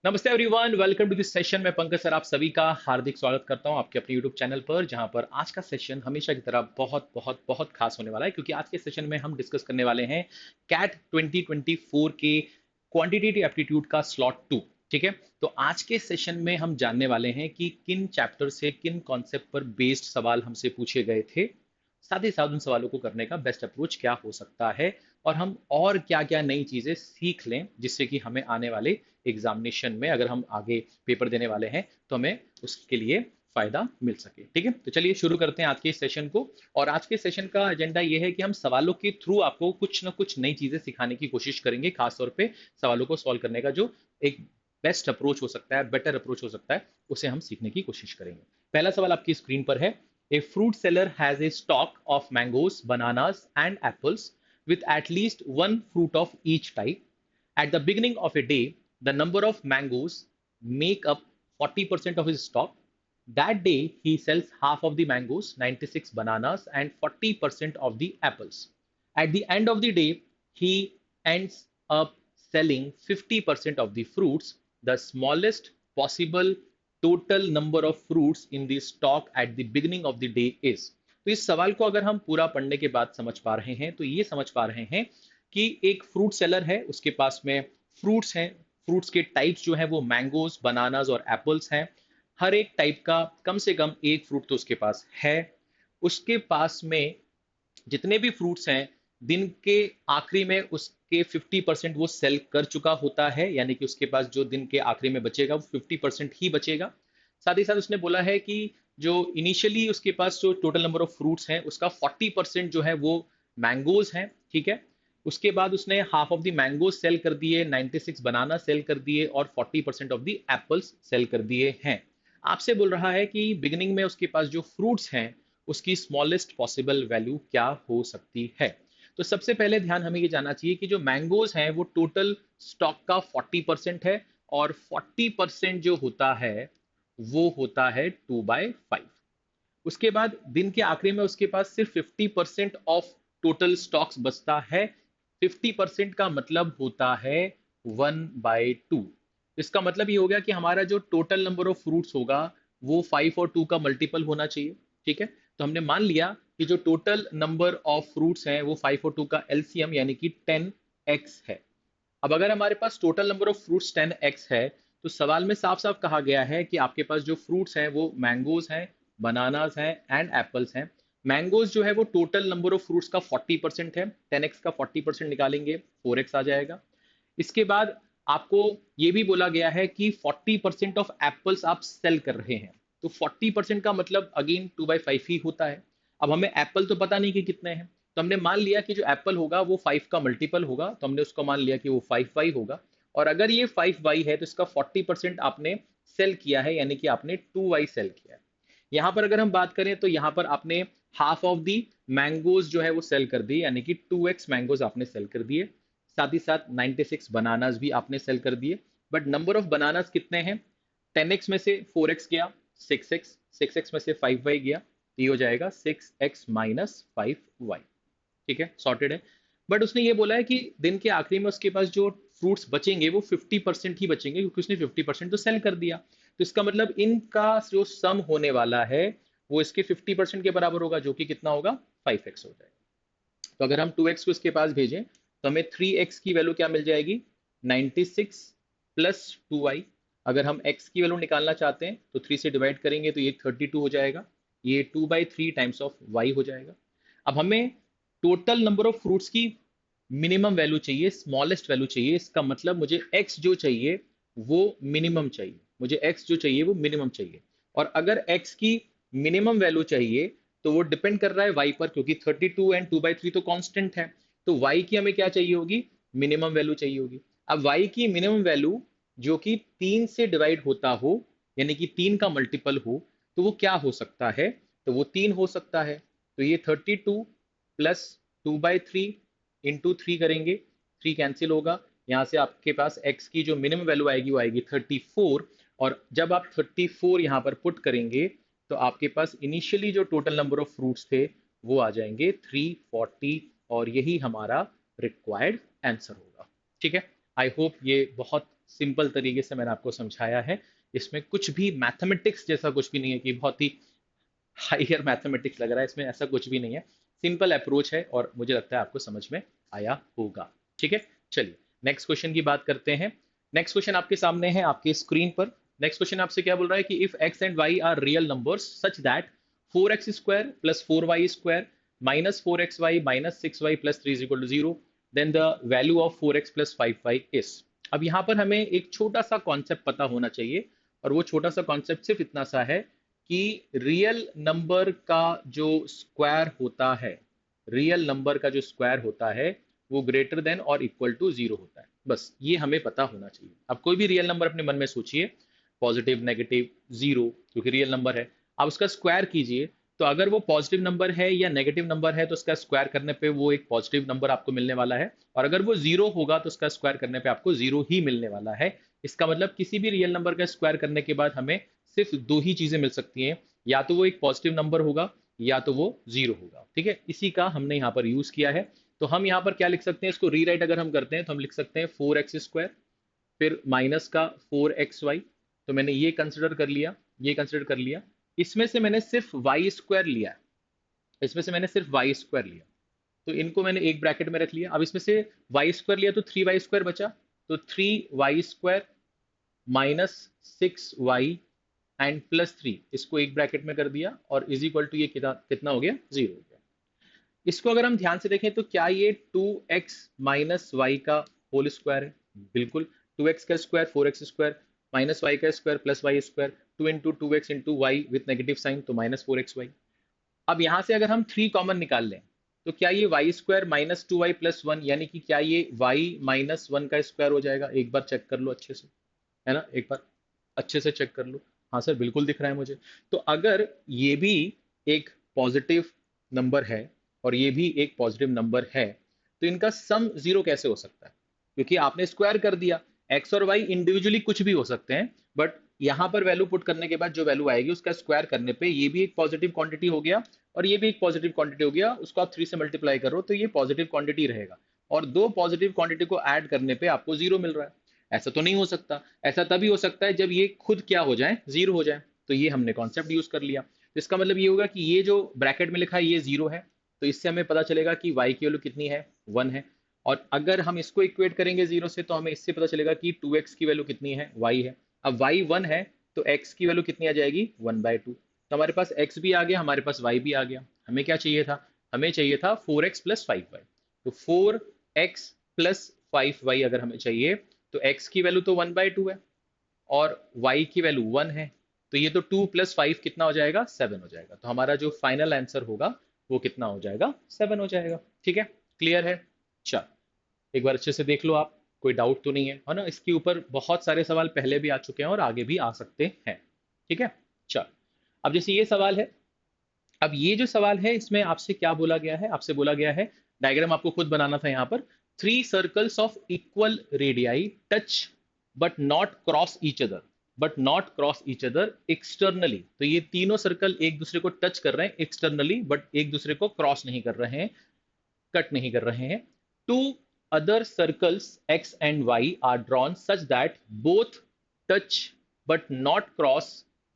नमस्ते everyone, welcome to this session. मैं Pankaj sir आप सभी का हार्दिक स्वागत करता हूं आपके अपने यूट्यूब चैनल पर, जहां पर आज का सेशन हमेशा की तरह बहुत बहुत बहुत खास होने वाला है, क्योंकि आज के सेशन में हम डिस्कस करने वाले हैं कैट 2024 के क्वांटिटेटिव एप्टीट्यूड का स्लॉट 2। ठीक है, तो आज के सेशन में हम जानने वाले हैं कि किन चैप्टर से किन कॉन्सेप्ट पर बेस्ड सवाल हमसे पूछे गए थे, साथ ही साथ उन सवालों को करने का बेस्ट अप्रोच क्या हो सकता है, और हम और क्या क्या नई चीज़ें सीख लें जिससे कि हमें आने वाले एग्जामिनेशन में, अगर हम आगे पेपर देने वाले हैं, तो हमें उसके लिए फायदा मिल सके। ठीक है, तो चलिए शुरू करते हैं आज के इस सेशन को। और आज के सेशन का एजेंडा ये है कि हम सवालों के थ्रू आपको कुछ ना कुछ नई चीज़ें सिखाने की कोशिश करेंगे, खासतौर पे सवालों को सॉल्व करने का जो एक बेस्ट अप्रोच हो सकता है, बेटर अप्रोच हो सकता है, उसे हम सीखने की कोशिश करेंगे। पहला सवाल आपकी स्क्रीन पर है। A fruit seller has a stock of mangoes, bananas, and apples with at least one fruit of each type. At the beginning of a day, the number of mangoes make up 40% of his stock. That day, he sells half of the mangoes, 96 bananas, and 40% of the apples. At the end of the day, he ends up selling 50% of the fruits, the smallest possible total number of fruits in the stock at the beginning of the day is। तो इस सवाल को अगर हम पूरा पढ़ने के बाद समझ पा रहे हैं, तो ये समझ पा रहे हैं कि एक फ्रूट सेलर है, उसके पास में फ्रूट्स हैं। फ्रूट्स के टाइप्स जो हैं वो मैंगोज, बनानाज और एप्पल्स हैं। हर एक टाइप का कम से कम एक फ्रूट तो उसके पास है। उसके पास में जितने भी फ्रूट्स हैं, दिन के आखिरी में उसके 50% वो सेल कर चुका होता है, यानी कि उसके पास जो दिन के आखिरी में बचेगा वो 50% ही बचेगा। साथ ही साथ उसने बोला है कि जो इनिशियली उसके पास जो टोटल नंबर ऑफ फ्रूट्स हैं उसका 40% जो है वो मैंगोज हैं। ठीक है, उसके बाद उसने half of the mangoes sell कर दिए, 96 बनाना सेल कर दिए और 40% ऑफ द एप्पल्स सेल कर दिए हैं। आपसे बोल रहा है कि बिगिनिंग में उसके पास जो फ्रूट्स हैं उसकी स्मॉलेस्ट पॉसिबल वैल्यू क्या हो सकती है। तो सबसे पहले ध्यान हमें ये जानना चाहिए कि जो मैंगोज हैं वो टोटल स्टॉक का 40% है, और 40% जो होता है वो होता है 2/5। उसके बाद दिन के आखिरी में उसके पास सिर्फ 50% ऑफ टोटल स्टॉक्स बचता है। 50% का मतलब होता है 1/2। इसका मतलब ये हो गया कि हमारा जो टोटल नंबर ऑफ फ्रूट्स होगा वो 5 और 2 का मल्टीपल होना चाहिए। ठीक है, तो हमने मान लिया कि जो टोटल नंबर ऑफ फ्रूट्स हैं वो 5 और 2 का एलसीएम यानी कि 10x है। अब अगर हमारे पास total number of fruits 10x है, तो सवाल में साफ साफ कहा गया है कि आपके पास जो फ्रूट्स हैं वो मैंगोज हैं, बनानाज हैं एंड एप्पल्स हैं। मैंगोज जो है वो टोटल नंबर ऑफ फ्रूट्स का 40% है, 10x का 40% निकालेंगे 4x आ जाएगा। इसके बाद आपको ये भी बोला गया है कि 40% ऑफ एप्पल्स आप सेल कर रहे हैं, तो 40% का मतलब अगेन 2/5 ही होता है। अब हमें एप्पल तो पता नहीं कि कितने हैं, तो हमने मान लिया कि जो एप्पल होगा वो 5 का मल्टीपल होगा, तो हमने उसको मान लिया कि वो 5y होगा। और अगर ये 5y है तो इसका 40% आपने सेल किया है, यानी कि आपने 2y सेल किया है। यहाँ पर अगर हम बात करें तो यहाँ पर आपने हाफ ऑफ दी मैंगोज जो है वो सेल कर दी, यानी कि 2x मैंगोज आपने सेल कर दिए। साथ ही साथ 96 बनानास भी आपने सेल कर दिए। बट नंबर ऑफ बनानास कितने हैं? 10x में से 4x गया, 6x, 6x में से 5y गया, तो ये हो जाएगा 6x माइनस 5y। ठीक है, सॉर्टेड है। बट उसने ये बोला है कि दिन के आखिरी में उसके पास जो फ्रूट्स बचेंगे वो 50% ही बचेंगे, क्योंकि उसने 50% तो सेल कर दिया। तो इसका मतलब इनका जो सम होने वाला है वो इसके 50% के बराबर होगा, जो कि कितना होगा? 5x हो जाएगा। तो अगर हम 2x को इसके पास भेजें तो हमें 3x की वैल्यू क्या मिल जाएगी? 96 प्लस 2y। अगर हम x की वैल्यू निकालना चाहते हैं तो 3 से डिवाइड करेंगे तो ये 32 हो जाएगा। ये 2/3 टाइम्स ऑफ y हो जाएगा। अब हमें टोटल नंबर ऑफ फ्रूट्स की मिनिमम वैल्यू चाहिए, स्मॉलेस्ट वैल्यू चाहिए। इसका मतलब मुझे x जो चाहिए वो मिनिमम चाहिए, मुझे x जो चाहिए वो मिनिमम चाहिए। और अगर x की मिनिमम वैल्यू चाहिए तो वो डिपेंड कर रहा है y पर, क्योंकि 32 एंड 2/3 तो कांस्टेंट है। तो y की हमें क्या चाहिए होगी? मिनिमम वैल्यू चाहिए होगी। अब y की मिनिमम वैल्यू जो कि 3 से डिवाइड होता हो, यानी कि 3 का मल्टीपल हो, तो वो क्या हो सकता है? तो वो 3 हो सकता है। तो ये 32 प्लस 2/3 इंटू 3 करेंगे, 3 कैंसिल होगा। यहाँ से आपके पास x की जो मिनिमम वैल्यू आएगी वो आएगी 34। और जब आप 34 यहाँ पर पुट करेंगे तो आपके पास इनिशियली जो टोटल नंबर ऑफ फ्रूट्स थे वो आ जाएंगे 340, और यही हमारा रिक्वायर्ड आंसर होगा। ठीक है, आई होप ये बहुत सिंपल तरीके से मैंने आपको समझाया है। इसमें कुछ भी मैथमेटिक्स जैसा कुछ भी नहीं है कि बहुत ही हायर मैथमेटिक्स लग रहा है, इसमें ऐसा कुछ भी नहीं है। सिंपल अप्रोच है और मुझे लगता है आपको समझ में आया होगा। ठीक है, चलिए नेक्स्ट क्वेश्चन की बात करते हैं। नेक्स्ट क्वेश्चन आपके सामने है आपके स्क्रीन पर। नेक्स्ट क्वेश्चन आपसे क्या बोल रहा है कि if x and y are real numbers such that 4x² plus 4y² minus 4xy minus 6y plus 3 is equal to 0, then the value of 4x plus 5y is. अब यहाँ पर हमें एक छोटा सा कॉन्सेप्ट पता होना चाहिए, और वो छोटा सा कॉन्सेप्ट सिर्फ इतना सा है कि रियल नंबर का जो स्क्वायर होता है, रियल नंबर का जो स्क्वायर होता है वो ग्रेटर देन और इक्वल टू 0 होता है। बस ये हमें पता होना चाहिए। अब कोई भी रियल नंबर अपने मन में सोचिए, पॉजिटिव, नेगेटिव, 0, क्योंकि रियल नंबर है। आप उसका स्क्वायर कीजिए, तो अगर वो पॉजिटिव नंबर है या नेगेटिव नंबर है तो उसका स्क्वायर करने पे वो एक पॉजिटिव नंबर आपको मिलने वाला है, और अगर वो 0 होगा तो उसका स्क्वायर करने पे आपको 0 ही मिलने वाला है। इसका मतलब किसी भी रियल नंबर का स्क्वायर करने के बाद हमें सिर्फ दो ही चीजें मिल सकती हैं, या तो वो एक पॉजिटिव नंबर होगा या तो वो 0 होगा। ठीक है, इसी का हमने यहाँ पर यूज किया है। तो हम यहाँ पर क्या लिख सकते हैं, इसको रीराइट अगर हम करते हैं तो हम लिख सकते हैं 4x², फिर माइनस का 4xy। तो मैंने ये कंसिडर कर लिया, ये कंसिडर कर लिया। इसमें से मैंने सिर्फ y² लिया, इसमें से मैंने सिर्फ y² लिया, तो इनको मैंने एक ब्रैकेट में रख लिया। अब इसमें से y² लिया तो 3y² बचा, तो 3y² minus 6y and plus 3, इसको एक ब्रैकेट में कर दिया, और इज इक्वल टू ये कितना हो गया, 0 हो गया। इसको अगर हम ध्यान से देखें तो क्या ये 2x माइनस वाई का होल स्क्वायर है? बिल्कुल। 2x का स्क्वायर 4x² माइनस वाई का square plus y², 2 into 2x into y with negative sign, तो माइनस 4xy। अब यहाँ से अगर हम 3 कॉमन निकाल लें तो क्या ये y² माइनस 2y प्लस 1, यानी कि क्या ये y माइनस 1 का स्क्वायर हो जाएगा? एक बार चेक कर लो अच्छे से, है ना, एक बार अच्छे से चेक कर लो। हाँ सर, बिल्कुल दिख रहा है मुझे। तो अगर ये भी एक पॉजिटिव नंबर है और ये भी एक पॉजिटिव नंबर है, तो इनका सम 0 कैसे हो सकता है? क्योंकि आपने स्क्वायर कर दिया। x और y इंडिविजुअली कुछ भी हो सकते हैं, बट यहाँ पर वैल्यू पुट करने के बाद जो वैल्यू आएगी उसका स्क्वायर करने पे ये भी एक पॉजिटिव क्वांटिटी हो गया और ये भी एक पॉजिटिव क्वांटिटी हो गया। उसको आप 3 से मल्टीप्लाई करो तो ये पॉजिटिव क्वांटिटी रहेगा, और दो पॉजिटिव क्वांटिटी को ऐड करने पे आपको 0 मिल रहा है। ऐसा तो नहीं हो सकता। ऐसा तभी हो सकता है जब ये खुद क्या हो जाए, 0 हो जाए। तो ये हमने कॉन्सेप्ट यूज कर लिया। तो इसका मतलब ये होगा कि ये जो ब्रैकेट में लिखा है ये 0 है, तो इससे हमें पता चलेगा कि y की वैल्यू कितनी है, 1 है। और अगर हम इसको इक्वेट करेंगे 0 से तो हमें इससे पता चलेगा कि 2x की वैल्यू कितनी है, y है। अब y 1 है तो x की वैल्यू कितनी आ जाएगी, 1/2। तो हमारे पास x भी आ गया, हमारे पास y भी आ गया। हमें क्या चाहिए था? हमें चाहिए था 4x प्लस 5y। तो 4x प्लस 5y अगर हमें चाहिए तो x की वैल्यू तो 1/2 है और y की वैल्यू 1 है, तो ये तो 2 प्लस 5 कितना हो जाएगा, 7 हो जाएगा। तो हमारा जो फाइनल आंसर होगा वो कितना हो जाएगा, 7 हो जाएगा। ठीक है, क्लियर है? चल एक बार अच्छे से देख लो आप, कोई डाउट तो नहीं है ना? इसके ऊपर बहुत सारे सवाल पहले भी आ चुके हैं और आगे भी आ सकते हैं। ठीक है, चल अब जैसे ये सवाल है, अब ये जो सवाल है इसमें आपसे क्या बोला गया है? आपसे बोला गया है, डायग्राम आपको खुद बनाना था यहाँ पर, 3 circles of equal radii touch but not cross each other, but not cross each other externally. तो ये तीनों सर्कल एक दूसरे को टच कर रहे हैं एक्सटर्नली, बट एक दूसरे को क्रॉस नहीं कर रहे हैं, कट नहीं कर रहे हैं। Two other circles x and y are drawn such that both touch but not cross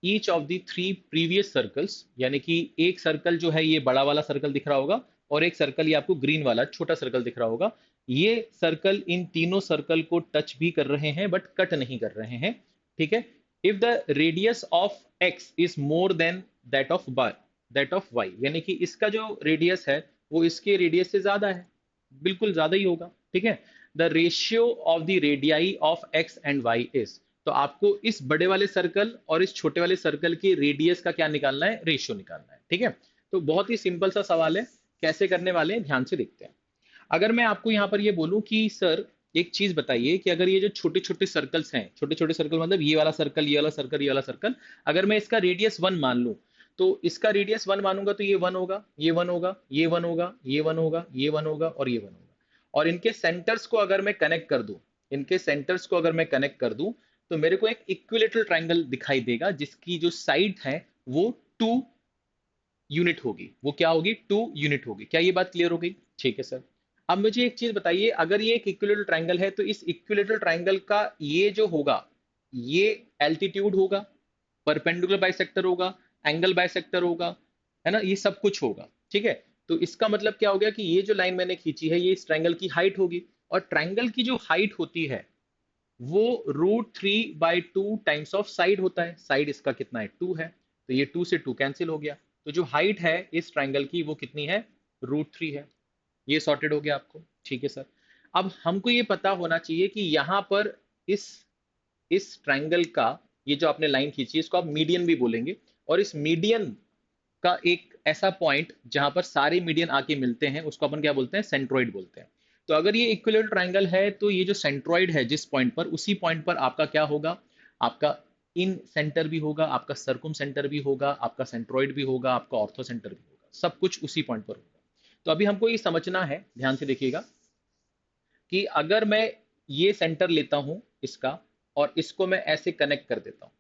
each of the 3 previous circles. यानी कि एक सर्कल जो है ये बड़ा वाला सर्कल दिख रहा होगा, और एक सर्कल ये आपको ग्रीन वाला छोटा सर्कल दिख रहा होगा। ये सर्कल इन तीनों सर्कल को टच भी कर रहे हैं बट कट नहीं कर रहे हैं। ठीक है, if the radius of x is more than that of y, यानी कि इसका जो रेडियस है वो इसके रेडियस से ज्यादा है, बिल्कुल ज्यादा ही होगा। ठीक है, the ratio of the radii of x and y is, तो आपको इस बड़े वाले सर्कल और इस छोटे वाले सर्कल के रेडियस का क्या निकालना है, रेशियो निकालना है। ठीक है, तो बहुत ही सिंपल सा सवाल है, कैसे करने वाले हैं ध्यान से देखते हैं। अगर मैं आपको यहाँ पर ये बोलूं कि सर एक चीज बताइए कि अगर ये जो छोटे छोटे सर्कल्स हैं, छोटे छोटे सर्कल मतलब ये वाला सर्कल, ये वाला सर्कल, ये वाला सर्कल, अगर मैं इसका रेडियस 1 मान लूं, तो इसका रेडियस 1 मानूंगा तो ये 1 होगा, ये 1 होगा, ये 1 होगा, ये 1 होगा, ये 1 होगा और ये 1 होगा। और इनके सेंटर्स को अगर मैं कनेक्ट कर दूं, इनके सेंटर्स को अगर मैं कनेक्ट कर दूं, तो मेरे को एक इक्विलेटरल ट्रायंगल दिखाई देगा जिसकी जो साइड है वो 2 यूनिट होगी। वो क्या होगी, 2 यूनिट होगी। क्या ये बात क्लियर हो गई? ठीक है सर। अब मुझे एक चीज बताइए, अगर ये एक इक्विलेटरल ट्रायंगल है तो इस इक्विलेटरल ट्रायंगल का ये जो होगा, ये एल्टीट्यूड होगा, परपेंडिकुलर बाइसेक्टर होगा, एंगल बाइसेक्टर होगा, है ना, ये सब कुछ होगा, ठीक है। तो इसका मतलब क्या हो गया कि ये जो लाइन मैंने खींची है ये इस ट्रायंगल की हाइट होगी, और ट्रायंगल की जो हाइट होती है वो √3/2 टाइम्स ऑफ साइड होता है। साइड इसका कितना है, 2 है, तो ये 2 से 2 कैंसिल हो गया। तो जो हाइट है इस ट्रायंगल की वो कितनी है, √3 है। ये सॉर्टेड हो गया आपको, ठीक है सर। अब हमको ये पता होना चाहिए कि यहाँ पर इस इस ट्रायंगल का ये जो आपने लाइन खींची इसको आप मीडियन भी बोलेंगे, और इस मीडियन का एक ऐसा पॉइंट जहां पर सारे मीडियन आके मिलते हैं उसको अपन क्या बोलते हैं, सेंट्रोइड बोलते हैं। तो अगर ये इक्विलेटरल ट्रायंगल है तो ये जो सेंट्रोइड है जिस पॉइंट पर, उसी पॉइंट पर आपका क्या होगा, आपका इन सेंटर भी होगा, आपका सर्कुम सेंटर भी होगा, आपका सेंट्रोइड भी होगा, आपका ऑर्थो सेंटर भी होगा, सब कुछ उसी पॉइंट पर होगा। तो अभी हमको ये समझना है, ध्यान से देखिएगा, कि अगर मैं ये सेंटर लेता हूं इसका और इसको मैं ऐसे कनेक्ट कर देता हूं,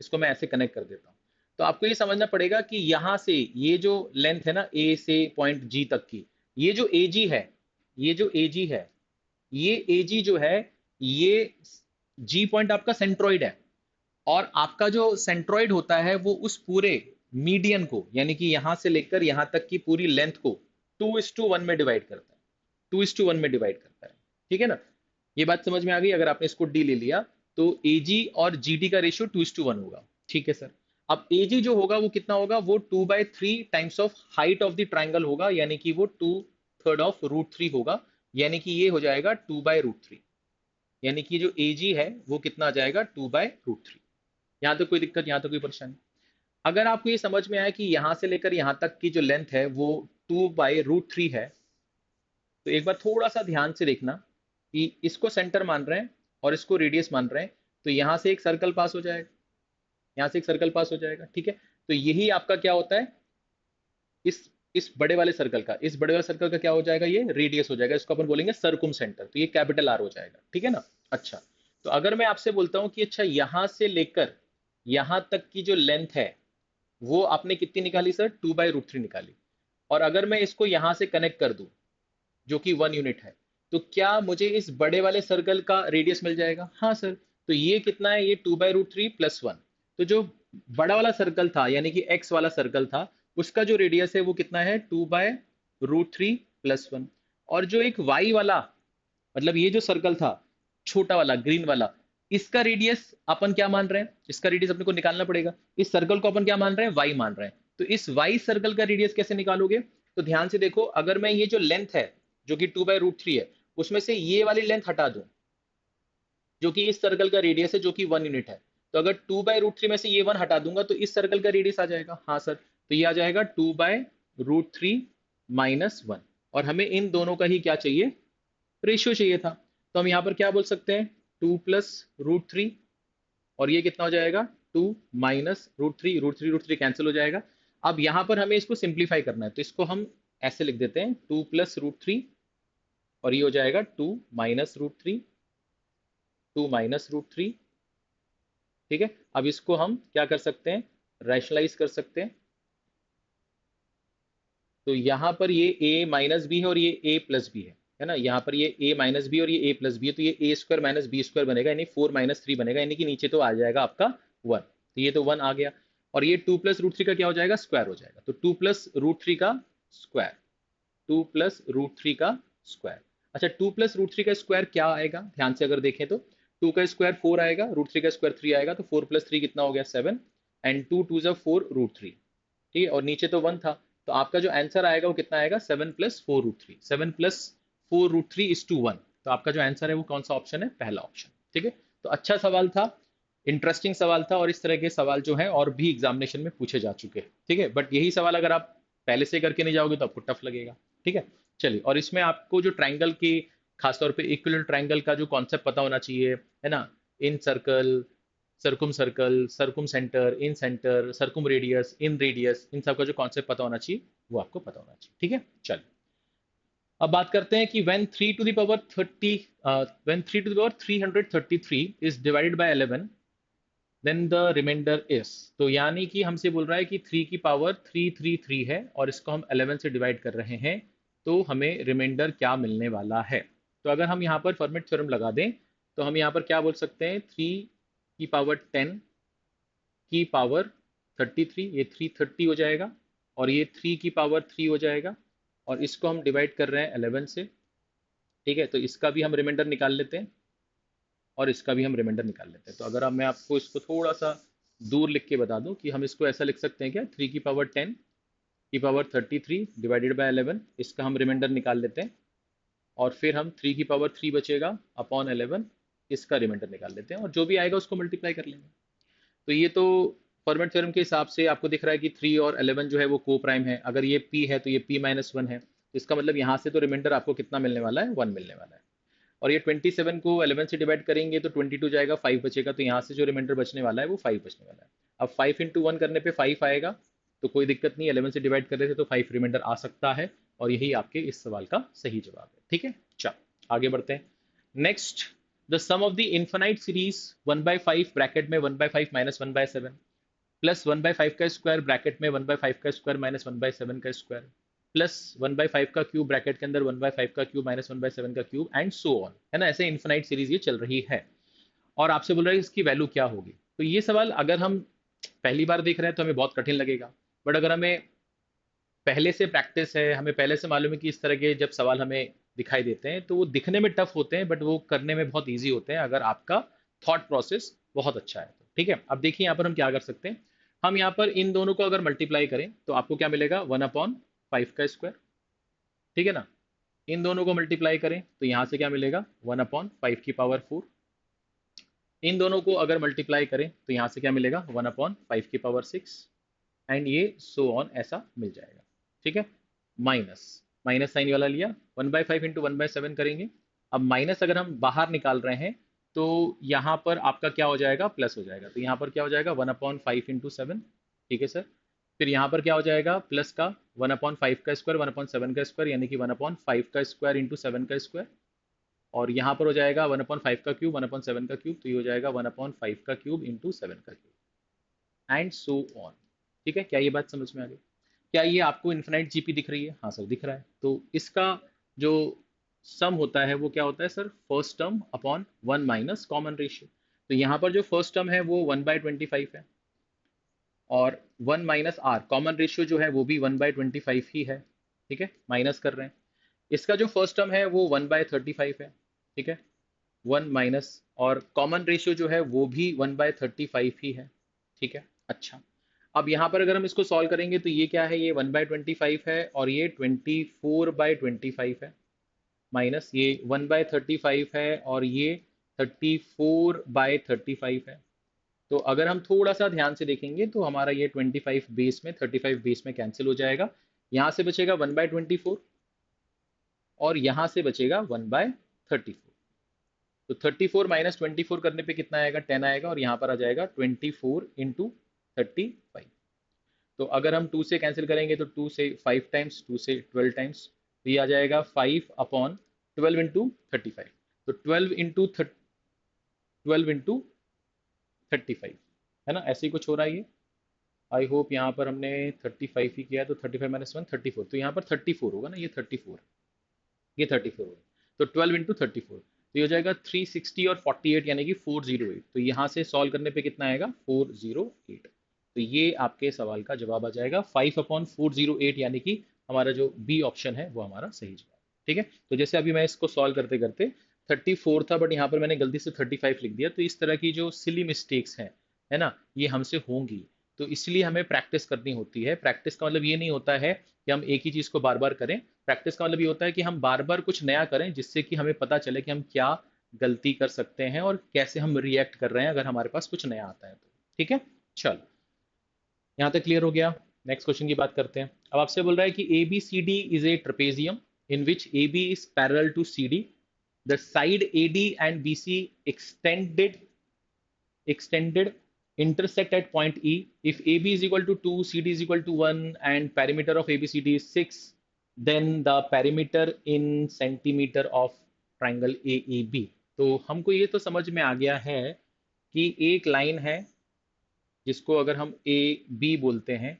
इसको मैं ऐसे कनेक्ट कर देता हूं, तो आपको ये समझना पड़ेगा कि यहां से ये जो लेंथ है ना ए से पॉइंट जी तक की, ये जो ए जी है, ये जो ए जी है, ये ए जी जो है, ये जी पॉइंट आपका सेंट्रोइड है, और आपका जो सेंट्रोइड होता है वो उस पूरे मीडियन को, यानी कि यहां से लेकर यहां तक की पूरी लेंथ को 2:1 में डिवाइड करता है, 2:1 में डिवाइड करता है, ठीक है ना। ये बात समझ में आ गई, अगर आपने इसको डी ले लिया तो एजी और जीडी का रेशियो 2:1 होगा, ठीक है सर। अब एजी जो होगा वो कितना होगा, वो 2/3 times of height of the triangle होगा, यानी कि वो 2/3 ऑफ √3 होगा, यानी कि ये हो जाएगा 2/√3, यानी कि जो एजी है वो कितना आ जाएगा, 2/√3। यहाँ तो कोई दिक्कत, यहाँ तो कोई परेशानी। अगर आपको ये समझ में आया कि यहां से लेकर यहां तक की जो लेंथ है वो 2/√3 है, तो एक बार थोड़ा सा ध्यान से देखना कि इसको सेंटर मान रहे हैं और इसको रेडियस मान रहे हैं, तो यहां से एक सर्कल पास हो जाएगा, यहां से एक सर्कल पास हो जाएगा, ठीक है। तो यही आपका क्या होता है, इस बड़े वाले सर्कल का, इस बड़े वाले सर्कल का क्या हो जाएगा, ये रेडियस हो जाएगा, इसको अपन बोलेंगे सर्कुम सेंटर, तो ये कैपिटल आर हो जाएगा, ठीक है ना। अच्छा, तो अगर मैं आपसे बोलता हूं कि अच्छा यहां से लेकर यहां तक की जो लेंथ है वो आपने कितनी निकाली सर, 2/√3 निकाली, और अगर मैं इसको यहां से कनेक्ट कर दूं जो कि 1 यूनिट है, तो क्या मुझे इस बड़े वाले सर्कल का रेडियस मिल जाएगा, हाँ सर। तो ये कितना है, ये 2/√3 + 1। तो जो बड़ा वाला सर्कल था यानी कि एक्स वाला सर्कल था, उसका जो रेडियस है वो कितना है, 2/√3 + 1। और जो एक वाई वाला, मतलब ये जो सर्कल था छोटा वाला ग्रीन वाला, इसका रेडियस अपन क्या मान रहे हैं, इसका रेडियस अपने को निकालना पड़ेगा, इस सर्कल को अपन क्या मान रहे हैं, वाई मान रहे हैं। तो इस वाई सर्कल का रेडियस कैसे निकालोगे, तो ध्यान से देखो, अगर मैं ये जो लेंथ है जो कि 2/√3 है, उसमें से ये वाली लेंथ हटा दूं जो कि इस सर्कल का रेडियस है जो कि 1 यूनिट है, तो अगर 2/√3 में से ये 1 हटा दूंगा तो इस सर्कल का रेडियस आ जाएगा, हाँ सर। तो ये आ जाएगा 2/√3 - 1, और हमें इन दोनों का ही क्या चाहिए, रेशियो चाहिए था। तो हम यहाँ पर क्या बोल सकते हैं, 2 + √3, और ये कितना हो जाएगा, 2 - √3, √3 कैंसिल हो जाएगा। अब यहाँ पर हमें इसको सिंप्लीफाई करना है, तो इसको हम ऐसे लिख देते हैं, 2 + √3, और ये हो जाएगा 2 - √3, 2 - √3, ठीक है। अब इसको हम क्या कर सकते हैं, रैशनलाइज कर सकते हैं। तो यहाँ पर ये a माइनस बी है और ये a प्लस बी है ना, यहाँ पर ये a माइनस बी और ये a प्लस बी है, तो ये a² - b² बनेगा, यानी 4 - 3 बनेगा, यानी कि नीचे तो आ जाएगा आपका 1, तो ये तो 1 आ गया। और ये 2 + √3 का क्या हो जाएगा, स्क्वायर हो जाएगा, तो 2 + √3 का स्क्वायर, 2 + √3 का स्क्वायर। अच्छा, 2 + √3 का स्क्वायर क्या आएगा, ध्यान से अगर देखें तो 2 का स्क्वायर 4 आएगा, √3 का स्क्वायर 3 आएगा, तो 4 + 3 कितना हो गया, 7, एंड 2 2 ज़ा 4 √3, ठीक है, और नीचे तो 1 था, तो आपका जो आंसर आएगा वो कितना आएगा, 7 + 4 √3, 7 + 4 √3 = 1। तो आपका जो आंसर है वो कौन सा ऑप्शन है, पहला ऑप्शन, ठीक है। तो अच्छा सवाल था, इंटरेस्टिंग सवाल था, और इस तरह के सवाल जो है और भी एग्जामिनेशन में पूछे जा चुके हैं, ठीक है। बट यही सवाल अगर आप पहले से करके नहीं जाओगे तो आपको टफ लगेगा, ठीक है। चलिए, और इसमें आपको जो ट्राइंगल की, खासतौर पे इक्विलेटरल ट्राइंगल का जो कॉन्सेप्ट पता होना चाहिए, है ना, incircle, circumcentre, incentre, circumradius, inradius, इन सब का जो कॉन्सेप्ट पता होना चाहिए वो आपको पता होना चाहिए, ठीक है। चलिए, अब बात करते हैं कि when 3 to the power 30 when 3 to the power 333 is divided by 11, then the remainder is, तो यानी कि हमसे बोल रहा है कि 3 की पावर 333 है और इसको हम 11 से डिवाइड कर रहे हैं, तो हमें रिमाइंडर क्या मिलने वाला है। तो अगर हम यहाँ पर फर्मेट थ्योरम लगा दें तो हम यहाँ पर क्या बोल सकते हैं, 3 की पावर 10 की पावर 33, ये 330 हो जाएगा, और ये 3 की पावर 3 हो जाएगा, और इसको हम डिवाइड कर रहे हैं 11 से। ठीक है, तो इसका भी हम रिमाइंडर निकाल लेते हैं और इसका भी हम रिमाइंडर निकाल लेते हैं। तो अगर अब मैं आपको इसको थोड़ा सा दूर लिख के बता दूं कि हम इसको ऐसा लिख सकते हैं क्या, 3 की पावर 10 की पावर 33 डिवाइडेड बाय 11, इसका हम रिमाइंडर निकाल लेते हैं, और फिर हम 3 की पावर 3 बचेगा अपॉन 11, इसका रिमाइंडर निकाल लेते हैं, और जो भी आएगा उसको मल्टीप्लाई कर लेंगे। तो ये तो फॉर्मेट थ्योरम के हिसाब से आपको दिख रहा है कि 3 और 11 जो है वो को प्राइम है। अगर ये p है तो ये p-1 है, तो इसका मतलब यहाँ से तो रिमाइंडर आपको कितना मिलने वाला है, 1 मिलने वाला है। और ये 27 को 11 से डिवाइड करेंगे तो 22 जाएगा, 5 बचेगा, तो यहाँ से जो रिमाइंडर बचने वाला है वो 5 बचने वाला है। अब 5 इंटू 1 करने पे 5 आएगा, तो कोई दिक्कत नहीं, 11 से डिवाइड कर रहे थे तो 5 रिमाइंडर आ सकता है, और यही आपके इस सवाल का सही जवाब है। ठीक है, चलो आगे बढ़ते हैं। Next, the sum of the infinite series 1/5 bracket में 1/5 माइनस 1/7 प्लस 1/5 का स्क्वायर ब्रैकेट में 1/5 का स्क्वायर माइनस 1/7 का स्क्वायर प्लस 1/5 का क्यूब ब्रैकेट के अंदर 1/5 का क्यूब माइनस 1/7 का क्यूब एंड सो ऑन, है ना। ऐसे इनफिनाइट सीरीज ये चल रही है, और आपसे बोल रहा है इसकी वैल्यू क्या होगी। तो ये सवाल अगर हम पहली बार देख रहे हैं तो हमें बहुत कठिन लगेगा, बट अगर हमें पहले से प्रैक्टिस है, हमें पहले से मालूम है कि इस तरह के जब सवाल हमें दिखाई देते हैं तो वो दिखने में टफ होते हैं, बट वो करने में बहुत ईजी होते हैं अगर आपका थॉट प्रोसेस बहुत अच्छा है तो। ठीक है, अब देखिए यहाँ पर हम क्या कर सकते हैं। हम यहाँ पर इन दोनों को अगर मल्टीप्लाई करें तो आपको क्या मिलेगा, 1/5 का स्क्वायर। ठीक है ना, इन दोनों को मल्टीप्लाई करें तो यहाँ से क्या मिलेगा, 1/5 की पावर 4। इन दोनों को अगर मल्टीप्लाई करें तो यहाँ से क्या मिलेगा, 1/5 की पावर 6, एंड ये सो ऑन ऐसा मिल जाएगा। ठीक है, माइनस माइनस साइन वाला लिया, 1/5 इंटू 1/7 करेंगे। अब माइनस अगर हम बाहर निकाल रहे हैं तो यहाँ पर आपका क्या हो जाएगा, प्लस हो जाएगा, तो यहाँ पर क्या हो जाएगा, 1/5 इंटू 7। ठीक है सर, फिर यहाँ पर क्या हो जाएगा, प्लस का 1/5 का स्क्वायर 1/7 का स्क्वायर, यानी कि 1/5 का स्क्वायर इंटू 7 का स्क्वायर, और यहाँ पर हो जाएगा 1/5 का क्यूब 1/7 का क्यूब, तो ये हो जाएगा 1/5 का क्यूब इंटू 7 का क्यूब, एंड सो ऑन। ठीक है, क्या ये बात समझ में आ गई। क्या ये आपको इन्फिनाइट जीपी दिख रही है, हाँ सर दिख रहा है। तो इसका जो सम होता है वो क्या होता है sir, first term upon 1 minus common ratio. तो यहाँ पर जो फर्स्ट टर्म है वो 1/25 है, और 1 माइनस आर कॉमन रेशियो जो है वो भी 1/25 ही है। ठीक है, माइनस कर रहे हैं। इसका जो फर्स्ट टर्म है वो 1/35 है। ठीक है, 1 माइनस, और कॉमन रेशियो जो है वो भी 1/35 ही है। ठीक है, अच्छा, अब यहाँ पर अगर हम इसको सॉल्व करेंगे तो ये क्या है, ये 1/25 है, और ये 24/25 है, माइनस ये 1/35 है, और ये 34/35 है। तो अगर हम थोड़ा सा ध्यान से देखेंगे तो हमारा ये 25 बेस में 35 बेस में कैंसिल हो जाएगा, यहाँ से बचेगा 1/24, और यहाँ से बचेगा 1/34। तो 34 माइनस 24 करने पे कितना आएगा, 10 आएगा, और यहाँ पर आ जाएगा 24 इंटू 35। तो अगर हम 2 से कैंसिल करेंगे तो 2 से 5 टाइम्स, 2 से 12 टाइम्स, तो ये आ जाएगा 5/12 इंटू 35। तो 12 इंटू 35, है ना, ऐसे ही कुछ हो रहा है ये। आई होप यहाँ पर हमने 35 ही किया है, तो 35 - 1 34, तो यहाँ पर 34 होगा ना, ये 34, ये 34 होगा। तो 12 इंटू 34, तो ये हो जाएगा 360 और 48, यानी कि 408। तो यहाँ से सॉल्व करने पे कितना आएगा, 408। तो ये आपके सवाल का जवाब आ जाएगा 5/408, यानी कि हमारा जो बी ऑप्शन है वो हमारा सही जवाब। ठीक है, तो जैसे अभी मैं इसको सॉल्व करते करते 34 था, बट यहाँ पर मैंने गलती से 35 लिख दिया, तो इस तरह की जो सिली मिस्टेक्स हैं, है ना, ये हमसे होंगी। तो इसलिए हमें प्रैक्टिस करनी होती है। प्रैक्टिस का मतलब ये नहीं होता है कि हम एक ही चीज़ को बार बार करें। प्रैक्टिस का मतलब ये होता है कि हम बार बार कुछ नया करें, जिससे कि हमें पता चले कि हम क्या गलती कर सकते हैं और कैसे हम रिएक्ट कर रहे हैं अगर हमारे पास कुछ नया आता है तो। ठीक है, चलो यहाँ तक क्लियर हो गया। नेक्स्ट क्वेश्चन की बात करते हैं। अब आपसे बोल रहा है कि A B C D is a trapezium in which A B is parallel to C D, the side A D and B C extended intersect at point E. If AB is equal to 2, CD is equal to 1, and perimeter of ABCD is 6, then the perimeter in centimeter of triangle AEB. तो हमको ये तो समझ में आ गया है कि एक लाइन है जिसको अगर हम ए बी बोलते हैं,